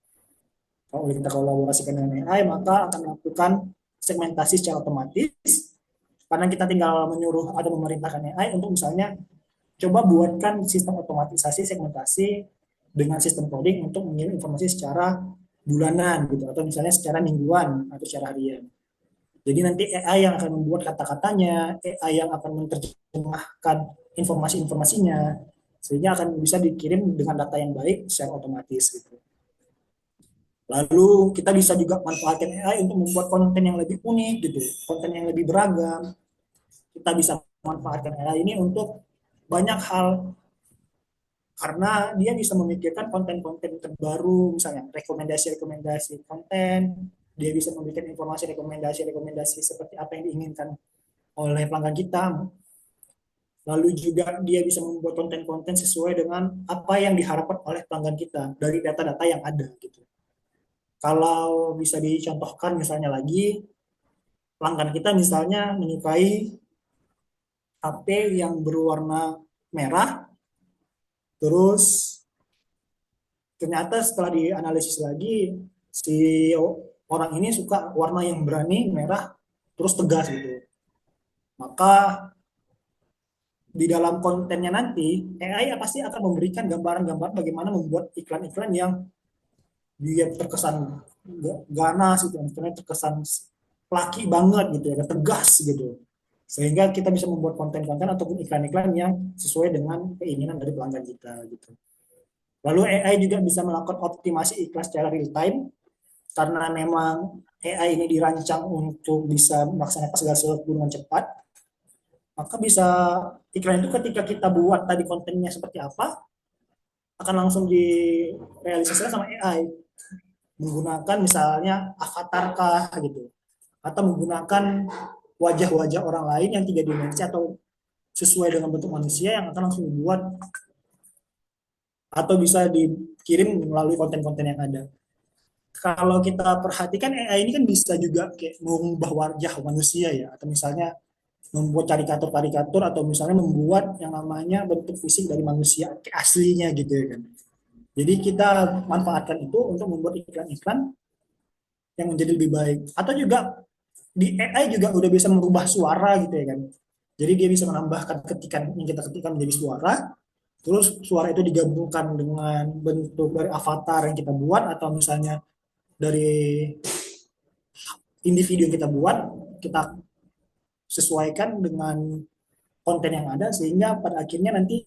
Kalau kita kolaborasikan dengan AI, maka akan melakukan segmentasi secara otomatis karena kita tinggal menyuruh atau memerintahkan AI untuk misalnya coba buatkan sistem otomatisasi segmentasi dengan sistem coding untuk mengirim informasi secara bulanan gitu atau misalnya secara mingguan atau secara harian. Jadi nanti AI yang akan membuat kata-katanya, AI yang akan menerjemahkan informasi-informasinya sehingga akan bisa dikirim dengan data yang baik secara otomatis gitu. Lalu kita bisa juga manfaatkan AI untuk membuat konten yang lebih unik gitu, konten yang lebih beragam. Kita bisa manfaatkan AI ini untuk banyak hal karena dia bisa memikirkan konten-konten terbaru, misalnya rekomendasi-rekomendasi konten, dia bisa memberikan informasi rekomendasi-rekomendasi seperti apa yang diinginkan oleh pelanggan kita. Lalu juga dia bisa membuat konten-konten sesuai dengan apa yang diharapkan oleh pelanggan kita dari data-data yang ada gitu. Kalau bisa dicontohkan misalnya lagi, pelanggan kita misalnya menyukai HP yang berwarna merah, terus ternyata setelah dianalisis lagi si orang ini suka warna yang berani merah terus tegas gitu, maka di dalam kontennya nanti AI pasti akan memberikan gambaran-gambaran bagaimana membuat iklan-iklan yang dia terkesan ganas gitu, misalnya terkesan laki banget gitu ya, tegas gitu, sehingga kita bisa membuat konten-konten ataupun iklan-iklan yang sesuai dengan keinginan dari pelanggan kita gitu. Lalu AI juga bisa melakukan optimasi iklan secara real time karena memang AI ini dirancang untuk bisa melaksanakan segala sesuatu dengan cepat. Maka bisa iklan itu ketika kita buat tadi kontennya seperti apa akan langsung direalisasikan sama AI menggunakan misalnya avatar kah gitu atau menggunakan wajah-wajah orang lain yang tiga dimensi atau sesuai dengan bentuk manusia yang akan langsung dibuat atau bisa dikirim melalui konten-konten yang ada. Kalau kita perhatikan AI ini kan bisa juga kayak mengubah wajah manusia ya, atau misalnya membuat karikatur-karikatur atau misalnya membuat yang namanya bentuk fisik dari manusia kayak aslinya gitu ya kan. Jadi kita manfaatkan itu untuk membuat iklan-iklan yang menjadi lebih baik. Atau juga di AI juga udah bisa merubah suara gitu ya kan. Jadi dia bisa menambahkan ketikan yang kita ketikkan menjadi suara, terus suara itu digabungkan dengan bentuk dari avatar yang kita buat atau misalnya dari individu yang kita buat, kita sesuaikan dengan konten yang ada sehingga pada akhirnya nanti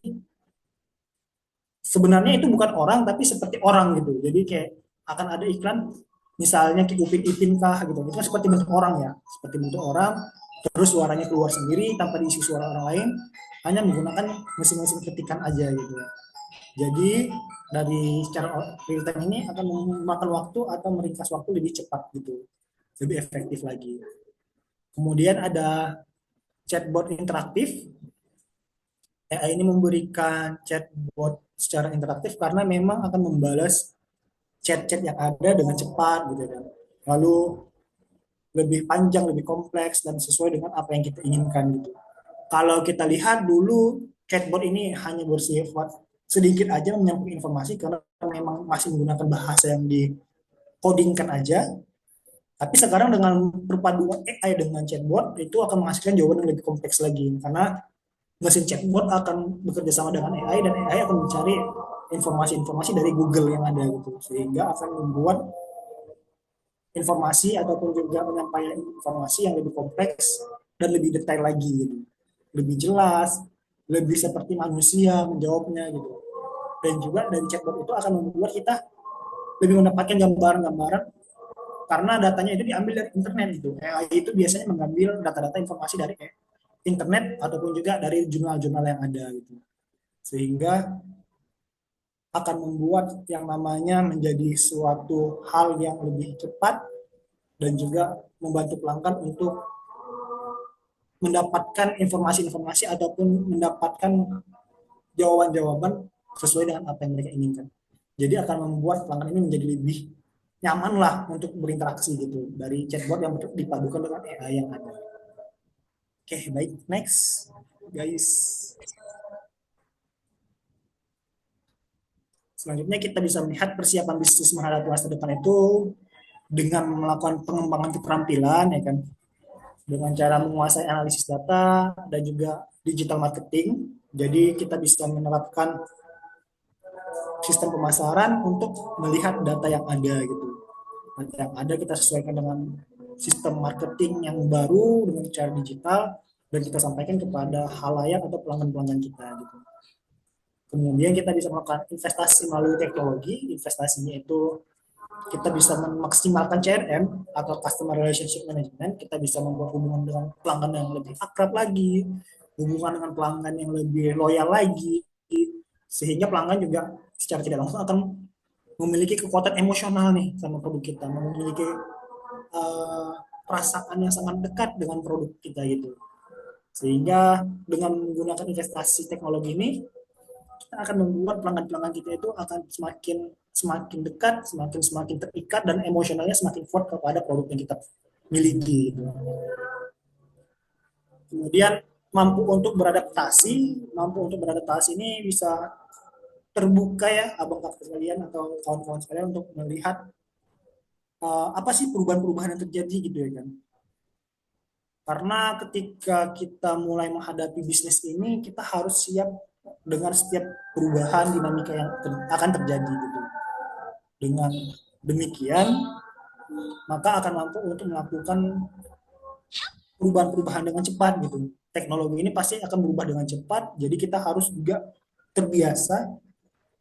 sebenarnya itu bukan orang tapi seperti orang gitu. Jadi kayak akan ada iklan misalnya Ki Upin Ipin kah gitu. Itu kan seperti bentuk orang ya, seperti bentuk orang terus suaranya keluar sendiri tanpa diisi suara orang lain hanya menggunakan mesin-mesin ketikan aja gitu. Jadi dari secara real time ini akan memakan waktu atau meringkas waktu lebih cepat gitu, lebih efektif lagi. Kemudian ada chatbot interaktif. AI ini memberikan chatbot secara interaktif karena memang akan membalas chat-chat yang ada dengan cepat gitu kan. Lalu lebih panjang, lebih kompleks dan sesuai dengan apa yang kita inginkan gitu. Kalau kita lihat dulu chatbot ini hanya bersifat sedikit aja menyampaikan informasi karena memang masih menggunakan bahasa yang dikodingkan aja. Tapi sekarang dengan perpaduan AI dengan chatbot itu akan menghasilkan jawaban yang lebih kompleks lagi karena mesin chatbot akan bekerja sama dengan AI dan AI akan mencari informasi-informasi dari Google yang ada gitu sehingga akan membuat informasi ataupun juga menyampaikan informasi yang lebih kompleks dan lebih detail lagi gitu. Lebih jelas, lebih seperti manusia menjawabnya gitu. Dan juga dari chatbot itu akan membuat kita lebih mendapatkan gambaran-gambaran karena datanya itu diambil dari internet gitu. AI itu biasanya mengambil data-data informasi dari internet ataupun juga dari jurnal-jurnal yang ada gitu. Sehingga akan membuat yang namanya menjadi suatu hal yang lebih cepat dan juga membantu pelanggan untuk mendapatkan informasi-informasi ataupun mendapatkan jawaban-jawaban sesuai dengan apa yang mereka inginkan. Jadi akan membuat pelanggan ini menjadi lebih nyaman lah untuk berinteraksi gitu dari chatbot yang dipadukan dengan AI yang ada. Oke, baik. Next, guys. Selanjutnya kita bisa melihat persiapan bisnis menghadapi masa depan itu dengan melakukan pengembangan keterampilan, ya kan, dengan cara menguasai analisis data dan juga digital marketing. Jadi kita bisa menerapkan sistem pemasaran untuk melihat data yang ada gitu. Data yang ada kita sesuaikan dengan sistem marketing yang baru dengan cara digital dan kita sampaikan kepada halayak atau pelanggan-pelanggan kita gitu. Kemudian kita bisa melakukan investasi melalui teknologi. Investasinya itu kita bisa memaksimalkan CRM atau Customer Relationship Management. Kita bisa membuat hubungan dengan pelanggan yang lebih akrab lagi, hubungan dengan pelanggan yang lebih loyal lagi, sehingga pelanggan juga secara tidak langsung akan memiliki kekuatan emosional nih sama produk kita, memiliki perasaan yang sangat dekat dengan produk kita gitu. Sehingga dengan menggunakan investasi teknologi ini, kita akan membuat pelanggan-pelanggan kita itu akan semakin semakin dekat, semakin semakin terikat dan emosionalnya semakin kuat kepada produk yang kita miliki. Gitu. Kemudian mampu untuk beradaptasi ini bisa terbuka ya abang kakak sekalian atau kawan-kawan sekalian untuk melihat apa sih perubahan-perubahan yang terjadi gitu ya kan. Karena ketika kita mulai menghadapi bisnis ini, kita harus siap dengan setiap perubahan dinamika yang akan terjadi gitu. Dengan demikian, maka akan mampu untuk melakukan perubahan-perubahan dengan cepat gitu. Teknologi ini pasti akan berubah dengan cepat, jadi kita harus juga terbiasa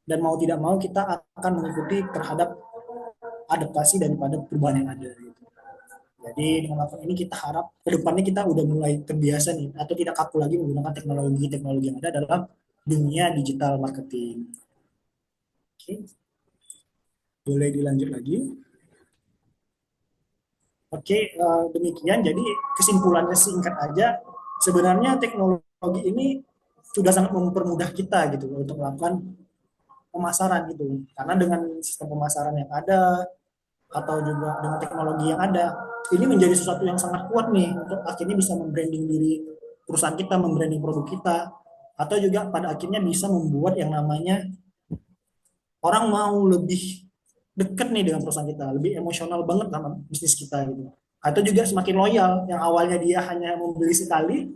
dan mau tidak mau kita akan mengikuti terhadap adaptasi daripada perubahan yang ada gitu. Jadi dengan melakukan ini kita harap ke depannya kita udah mulai terbiasa nih atau tidak kaku lagi menggunakan teknologi-teknologi yang ada dalam dunia digital marketing. Oke, boleh dilanjut lagi. Oke, demikian. Jadi kesimpulannya singkat aja, sebenarnya teknologi ini sudah sangat mempermudah kita gitu untuk melakukan pemasaran gitu. Karena dengan sistem pemasaran yang ada atau juga dengan teknologi yang ada, ini menjadi sesuatu yang sangat kuat nih untuk akhirnya bisa membranding diri perusahaan kita, membranding produk kita, atau juga pada akhirnya bisa membuat yang namanya orang mau lebih deket nih dengan perusahaan kita, lebih emosional banget sama bisnis kita gitu. Atau juga semakin loyal, yang awalnya dia hanya membeli sekali,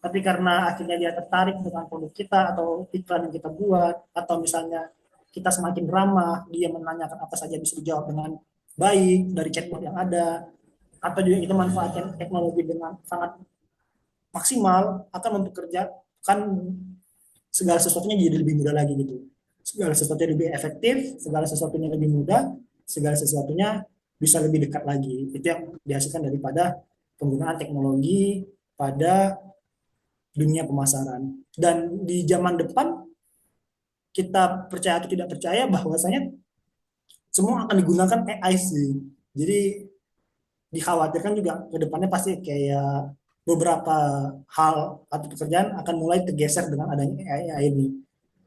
tapi karena akhirnya dia tertarik dengan produk kita atau iklan yang kita buat, atau misalnya kita semakin ramah, dia menanyakan apa saja bisa dijawab dengan baik dari chatbot yang ada, atau juga kita manfaatkan teknologi dengan sangat maksimal, akan mempekerjakan segala sesuatunya jadi lebih mudah lagi gitu. Segala sesuatunya lebih efektif, segala sesuatunya lebih mudah, segala sesuatunya bisa lebih dekat lagi. Itu yang dihasilkan daripada penggunaan teknologi pada dunia pemasaran. Dan di zaman depan kita percaya atau tidak percaya bahwasanya semua akan digunakan AI sih. Jadi dikhawatirkan juga ke depannya pasti kayak beberapa hal atau pekerjaan akan mulai tergeser dengan adanya AI ini.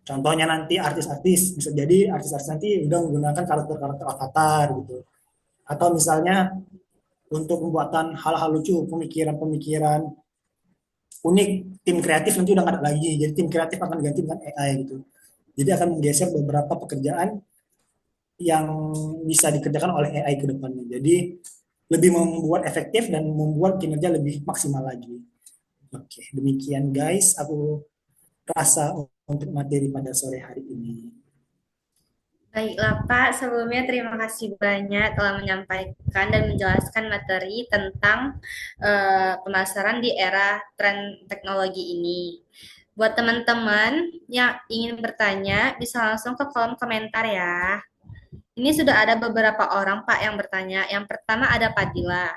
Contohnya nanti artis-artis, bisa jadi artis-artis nanti udah menggunakan karakter-karakter avatar gitu. Atau misalnya untuk pembuatan hal-hal lucu, pemikiran-pemikiran unik. Tim kreatif nanti udah nggak ada lagi, jadi tim kreatif akan diganti dengan AI gitu. Jadi akan menggeser beberapa pekerjaan yang bisa dikerjakan oleh AI ke depannya. Jadi lebih membuat efektif dan membuat kinerja lebih maksimal lagi. Oke, demikian guys, aku rasa untuk materi pada sore hari ini. Baiklah Pak, sebelumnya terima kasih banyak telah menyampaikan dan menjelaskan materi tentang pemasaran di era tren teknologi ini. Buat teman-teman yang ingin bertanya, bisa langsung ke kolom komentar ya. Ini sudah ada beberapa orang Pak yang bertanya. Yang pertama ada Padilla.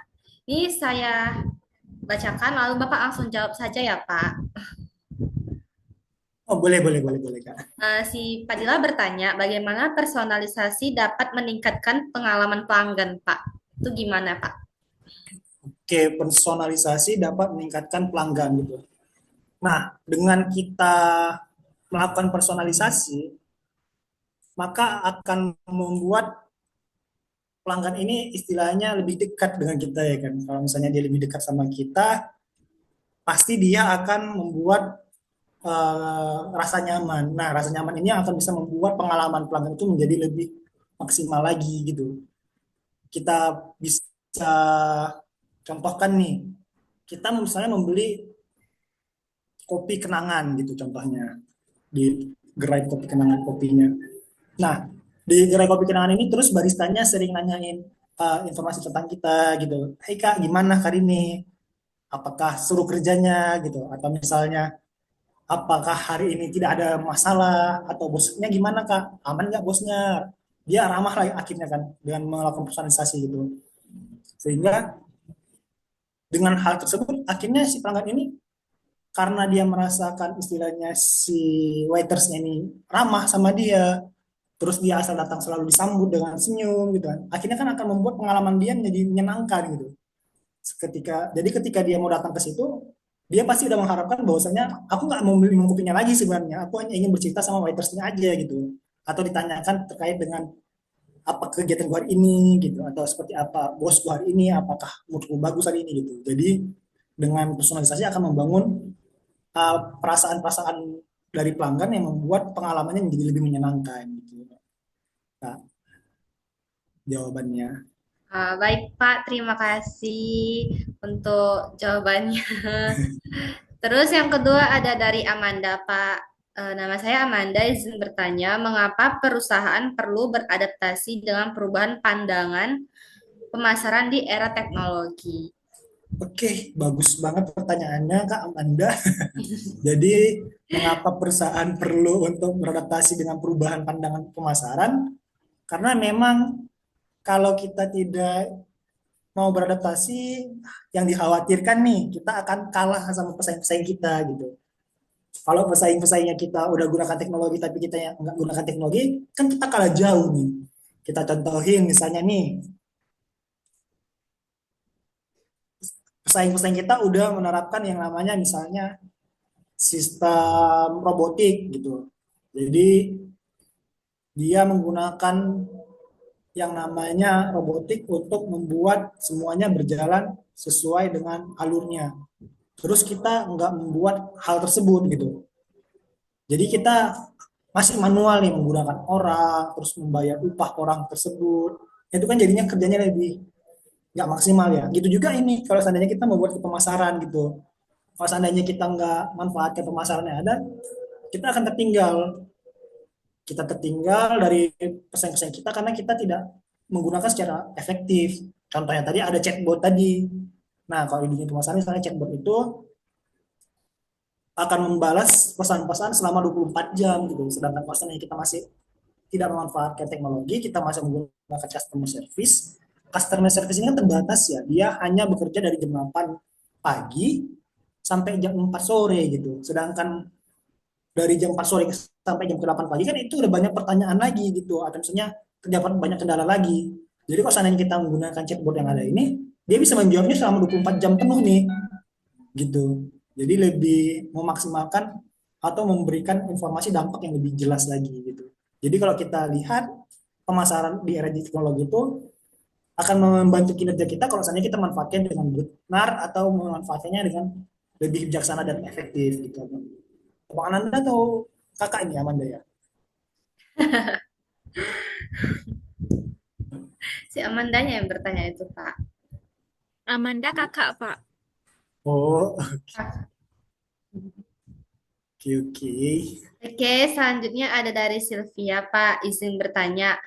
Ini saya bacakan, lalu Bapak langsung jawab saja ya Pak. Oh, boleh, boleh, boleh, boleh, Kak. Si Padilla bertanya, bagaimana personalisasi dapat meningkatkan pengalaman pelanggan, Pak? Itu gimana, Pak? Oke, personalisasi dapat meningkatkan pelanggan gitu. Nah, dengan kita melakukan personalisasi, maka akan membuat pelanggan ini istilahnya lebih dekat dengan kita ya kan. Kalau misalnya dia lebih dekat sama kita, pasti dia akan membuat rasa nyaman. Nah, rasa nyaman ini akan bisa membuat pengalaman pelanggan itu menjadi lebih maksimal lagi gitu. Kita bisa contohkan nih, kita misalnya membeli kopi kenangan gitu contohnya di gerai kopi kenangan kopinya. Nah, di gerai kopi kenangan ini terus baristanya sering nanyain informasi tentang kita gitu. Hei Kak, gimana hari ini? Apakah suruh kerjanya gitu? Atau misalnya apakah hari ini tidak ada masalah atau bosnya gimana Kak? Aman nggak bosnya? Dia ramah lah akhirnya kan dengan melakukan personalisasi gitu. Sehingga dengan hal tersebut akhirnya si pelanggan ini karena dia merasakan istilahnya si waitersnya ini ramah sama dia, terus dia asal datang selalu disambut dengan senyum gitu kan. Akhirnya kan akan membuat pengalaman dia menjadi menyenangkan gitu. Ketika dia mau datang ke situ, dia pasti udah mengharapkan bahwasanya aku nggak mau beli minum kopinya lagi sebenarnya, aku hanya ingin bercerita sama waitersnya aja gitu, atau ditanyakan terkait dengan apa kegiatan gua hari ini gitu, atau seperti apa bos gua hari ini, apakah moodku bagus hari ini gitu. Jadi dengan personalisasi akan membangun perasaan-perasaan dari pelanggan yang membuat pengalamannya menjadi lebih menyenangkan gitu. Nah, jawabannya. Baik, Pak. Terima kasih untuk jawabannya. Terus yang kedua ada dari Amanda, Pak. Nama saya Amanda, izin bertanya, mengapa perusahaan perlu beradaptasi dengan perubahan pandangan pemasaran di era teknologi? Oke, bagus banget pertanyaannya Kak Amanda. Jadi, mengapa perusahaan perlu untuk beradaptasi dengan perubahan pandangan pemasaran? Karena memang kalau kita tidak mau beradaptasi, yang dikhawatirkan nih, kita akan kalah sama pesaing-pesaing kita gitu. Kalau pesaing-pesaingnya kita udah gunakan teknologi, tapi kita yang nggak gunakan teknologi, kan kita kalah jauh nih. Kita contohin misalnya nih, pesaing-pesaing kita udah menerapkan yang namanya misalnya sistem robotik gitu. Jadi dia menggunakan yang namanya robotik untuk membuat semuanya berjalan sesuai dengan alurnya. Terus kita nggak membuat hal tersebut gitu. Jadi kita masih manual nih menggunakan orang, terus membayar upah orang tersebut. Itu kan jadinya kerjanya lebih nggak maksimal ya. Gitu juga ini kalau seandainya kita membuat ke pemasaran gitu. Kalau seandainya kita nggak manfaatkan pemasaran yang ada, kita akan tertinggal. Kita tertinggal dari pesaing-pesaing kita karena kita tidak menggunakan secara efektif. Contohnya tadi ada chatbot tadi. Nah, kalau di dunia pemasaran misalnya chatbot itu akan membalas pesan-pesan selama 24 jam gitu. Sedangkan kalau seandainya kita masih tidak memanfaatkan teknologi, kita masih menggunakan customer service. Customer service ini kan terbatas ya. Dia hanya bekerja dari jam 8 pagi sampai jam 4 sore gitu. Sedangkan dari jam 4 sore sampai jam 8 pagi kan itu udah banyak pertanyaan lagi gitu. Atau misalnya terdapat banyak kendala lagi. Jadi kalau seandainya kita menggunakan chatbot yang ada ini, dia bisa menjawabnya selama 24 jam penuh nih gitu. Jadi lebih memaksimalkan atau memberikan informasi dampak yang lebih jelas lagi gitu. Jadi kalau kita lihat pemasaran di era teknologi itu akan membantu kinerja kita kalau misalnya kita manfaatkan dengan benar atau memanfaatkannya dengan lebih bijaksana dan efektif gitu. Bang Ananda atau kakak ini Amanda ya? Si Amandanya yang bertanya itu, Pak. Amanda kakak, Pak. Oh, Pak. oke oke. Oke, selanjutnya ada dari Sylvia, Pak. Izin bertanya,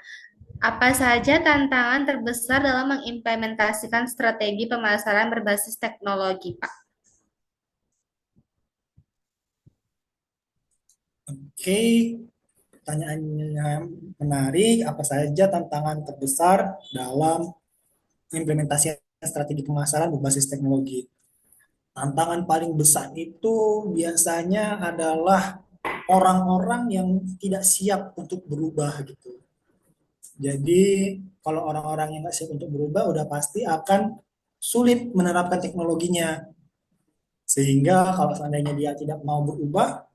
apa saja tantangan terbesar dalam mengimplementasikan strategi pemasaran berbasis teknologi, Pak? Oke, pertanyaannya menarik. Apa saja tantangan terbesar dalam implementasi strategi pemasaran berbasis teknologi? Tantangan paling besar itu biasanya adalah orang-orang yang tidak siap untuk berubah gitu. Jadi kalau orang-orang yang nggak siap untuk berubah udah pasti akan sulit menerapkan teknologinya. Sehingga kalau seandainya dia tidak mau berubah,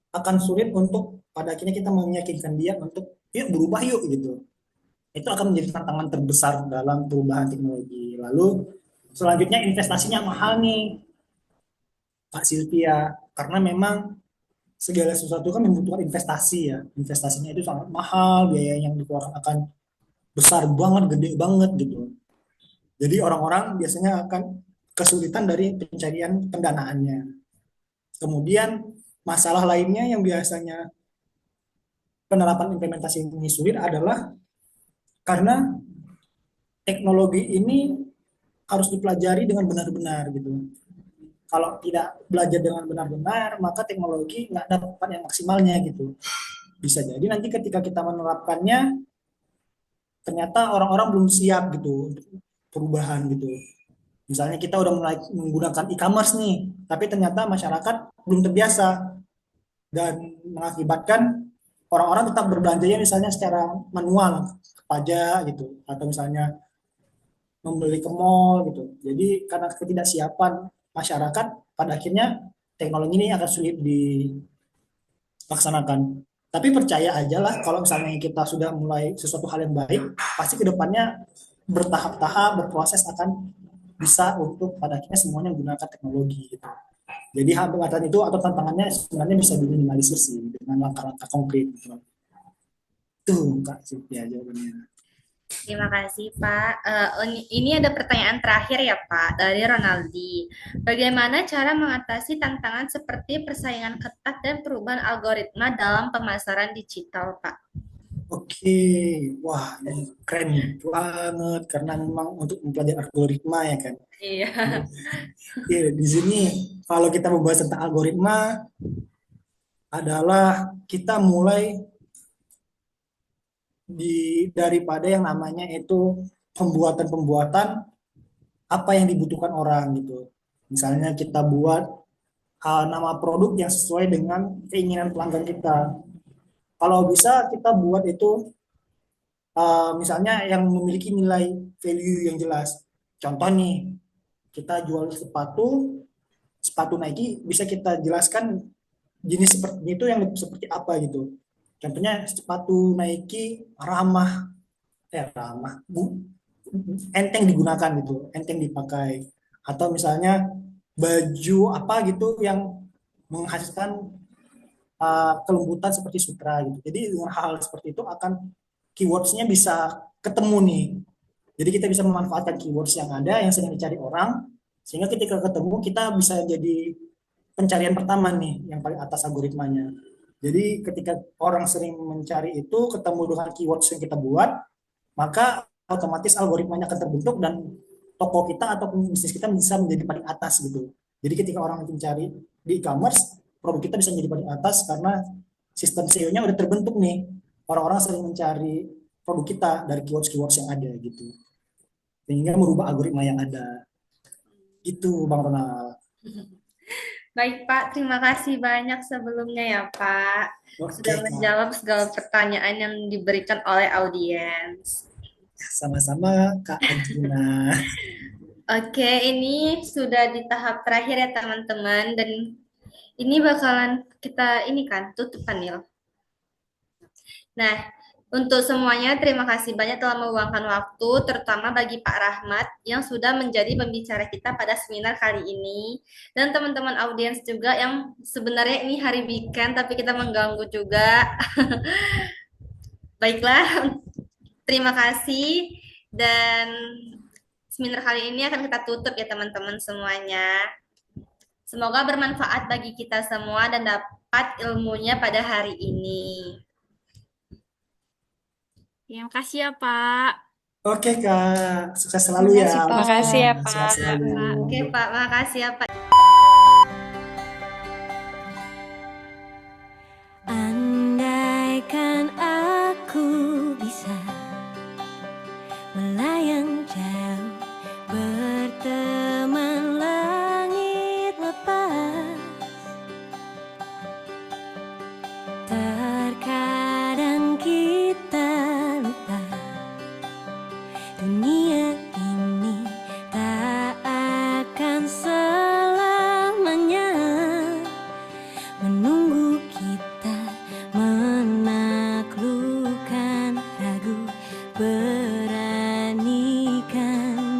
akan sulit untuk pada akhirnya kita meyakinkan dia untuk yuk berubah yuk gitu. Itu akan menjadi tantangan terbesar dalam perubahan teknologi. Lalu selanjutnya investasinya mahal nih, Pak Sylvia, karena memang segala sesuatu kan membutuhkan investasi ya. Investasinya itu sangat mahal, biaya yang dikeluarkan akan besar banget, gede banget gitu. Jadi orang-orang biasanya akan kesulitan dari pencarian pendanaannya. Kemudian masalah lainnya yang biasanya penerapan implementasi ini sulit adalah karena teknologi ini harus dipelajari dengan benar-benar gitu. Kalau tidak belajar dengan benar-benar, maka teknologi nggak dapat yang maksimalnya gitu. Bisa jadi nanti ketika kita menerapkannya, ternyata orang-orang belum siap gitu untuk perubahan gitu. Misalnya kita udah mulai menggunakan e-commerce nih, tapi ternyata masyarakat belum terbiasa dan mengakibatkan orang-orang tetap berbelanjanya misalnya secara manual, pajak gitu, atau misalnya membeli ke mall gitu. Jadi karena ketidaksiapan masyarakat, pada akhirnya teknologi ini akan sulit dilaksanakan. Tapi percaya aja lah kalau misalnya kita sudah mulai sesuatu hal yang baik, pasti kedepannya bertahap-tahap berproses akan bisa untuk pada akhirnya semuanya menggunakan teknologi gitu. Jadi hambatan itu atau tantangannya sebenarnya bisa diminimalisir sih dengan langkah-langkah konkret gitu. Tuh Kak Sylvia jawabannya. Terima kasih, Pak. Ini ada pertanyaan terakhir ya, Pak, dari Ronaldi. Bagaimana cara mengatasi tantangan seperti persaingan ketat dan perubahan algoritma dalam pemasaran digital, Pak? Oke, wah ini keren banget karena memang untuk mempelajari algoritma ya kan. Iya. Iya, di sini kalau kita membahas tentang algoritma adalah kita mulai daripada yang namanya itu pembuatan-pembuatan apa yang dibutuhkan orang gitu. Misalnya kita buat nama produk yang sesuai dengan keinginan pelanggan kita. Kalau bisa kita buat itu misalnya yang memiliki nilai value yang jelas. Contoh nih, kita jual sepatu, sepatu Nike bisa kita jelaskan jenis seperti itu yang seperti apa gitu. Contohnya sepatu Nike ramah, ramah, enteng digunakan gitu, enteng dipakai. Atau misalnya baju apa gitu yang menghasilkan kelembutan seperti sutra gitu. Jadi dengan hal seperti itu akan keywordsnya bisa ketemu nih. Jadi kita bisa memanfaatkan keywords yang ada yang sedang dicari orang, sehingga ketika ketemu kita bisa jadi pencarian pertama nih yang paling atas algoritmanya. Jadi ketika orang sering mencari itu ketemu dengan keywords yang kita buat, maka otomatis algoritmanya akan terbentuk dan toko kita atau bisnis kita bisa menjadi paling atas gitu. Jadi ketika orang mencari di e-commerce, produk kita bisa menjadi paling atas karena sistem SEO-nya udah terbentuk nih. Orang-orang sering mencari produk kita dari keywords-keywords yang ada gitu. Sehingga merubah algoritma yang ada. Itu Bang Ronald. Baik, Pak. Terima kasih banyak sebelumnya ya, Pak. Sudah Oke, Kak. menjawab segala pertanyaan yang diberikan oleh audiens. Sama-sama Kak Ajina. Oke, ini sudah di tahap terakhir ya, teman-teman. Dan ini bakalan kita ini kan tutup panel. Nah, Untuk semuanya, terima kasih banyak telah meluangkan waktu, terutama bagi Pak Rahmat yang sudah menjadi pembicara kita pada seminar kali ini. Dan teman-teman audiens juga yang sebenarnya ini hari weekend, tapi kita mengganggu juga. Baiklah, terima kasih. Dan seminar kali ini akan kita tutup ya teman-teman semuanya. Semoga bermanfaat bagi kita semua dan dapat ilmunya pada hari ini. Terima kasih ya, Pak. Oke Kak, sukses selalu ya. Makasih, Pak. Makasih ya, Sehat Pak. selalu. Oke Pak, makasih ya Pak. Andaikan aku bisa melayang jauh berteman langit lepas, terkadang kita lupa dunia ini tak akan selamanya menunggu kita menaklukkan ragu, beranikan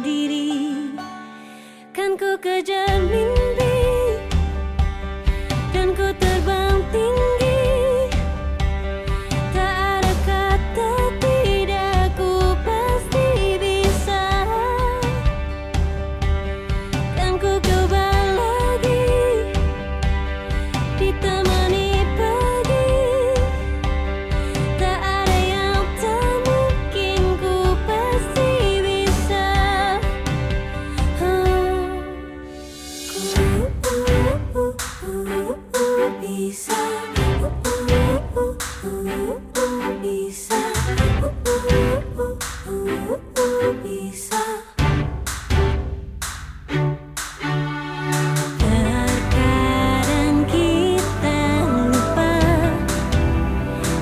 diri. Kan ku kejar mimpi dan ku terbang tinggi, tak ada kata tidak, ku pasti bisa. Kan ku coba lagi, ditemani pagi, tak ada yang tak mungkin, ku pasti bisa. Bisa, bisa, bisa. Terkadang kita lupa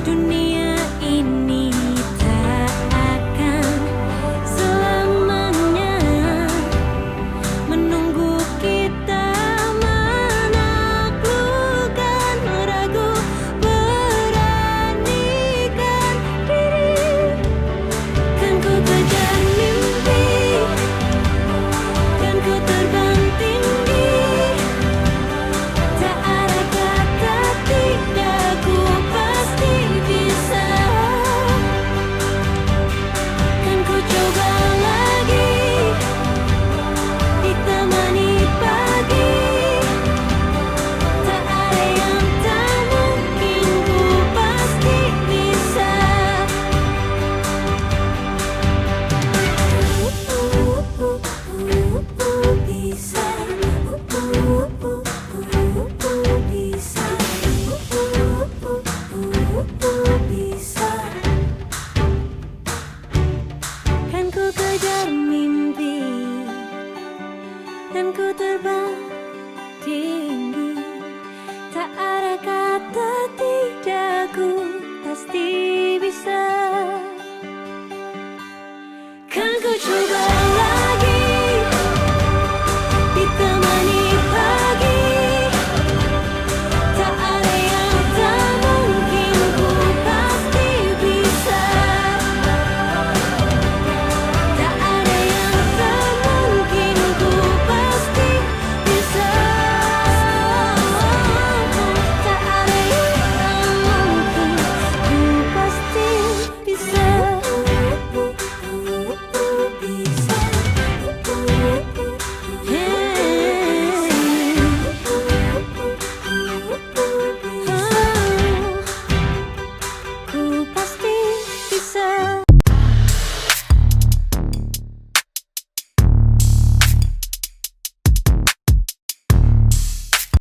dunia ini tak akan selamanya menunggu kita menaklukkan ragu, beranikan diri. Kan ku kejar mimpi dan ku terbang tinggi, tak ada kata tidak, ku pasti bisa. Kan ku coba lagi, ditemani pagi, tak ada yang tak mungkin, ku pasti bisa. Bisa, bisa. Kan ku kejar mimpi dan ku terbang tinggi, tak ada kata tidak, ku pasti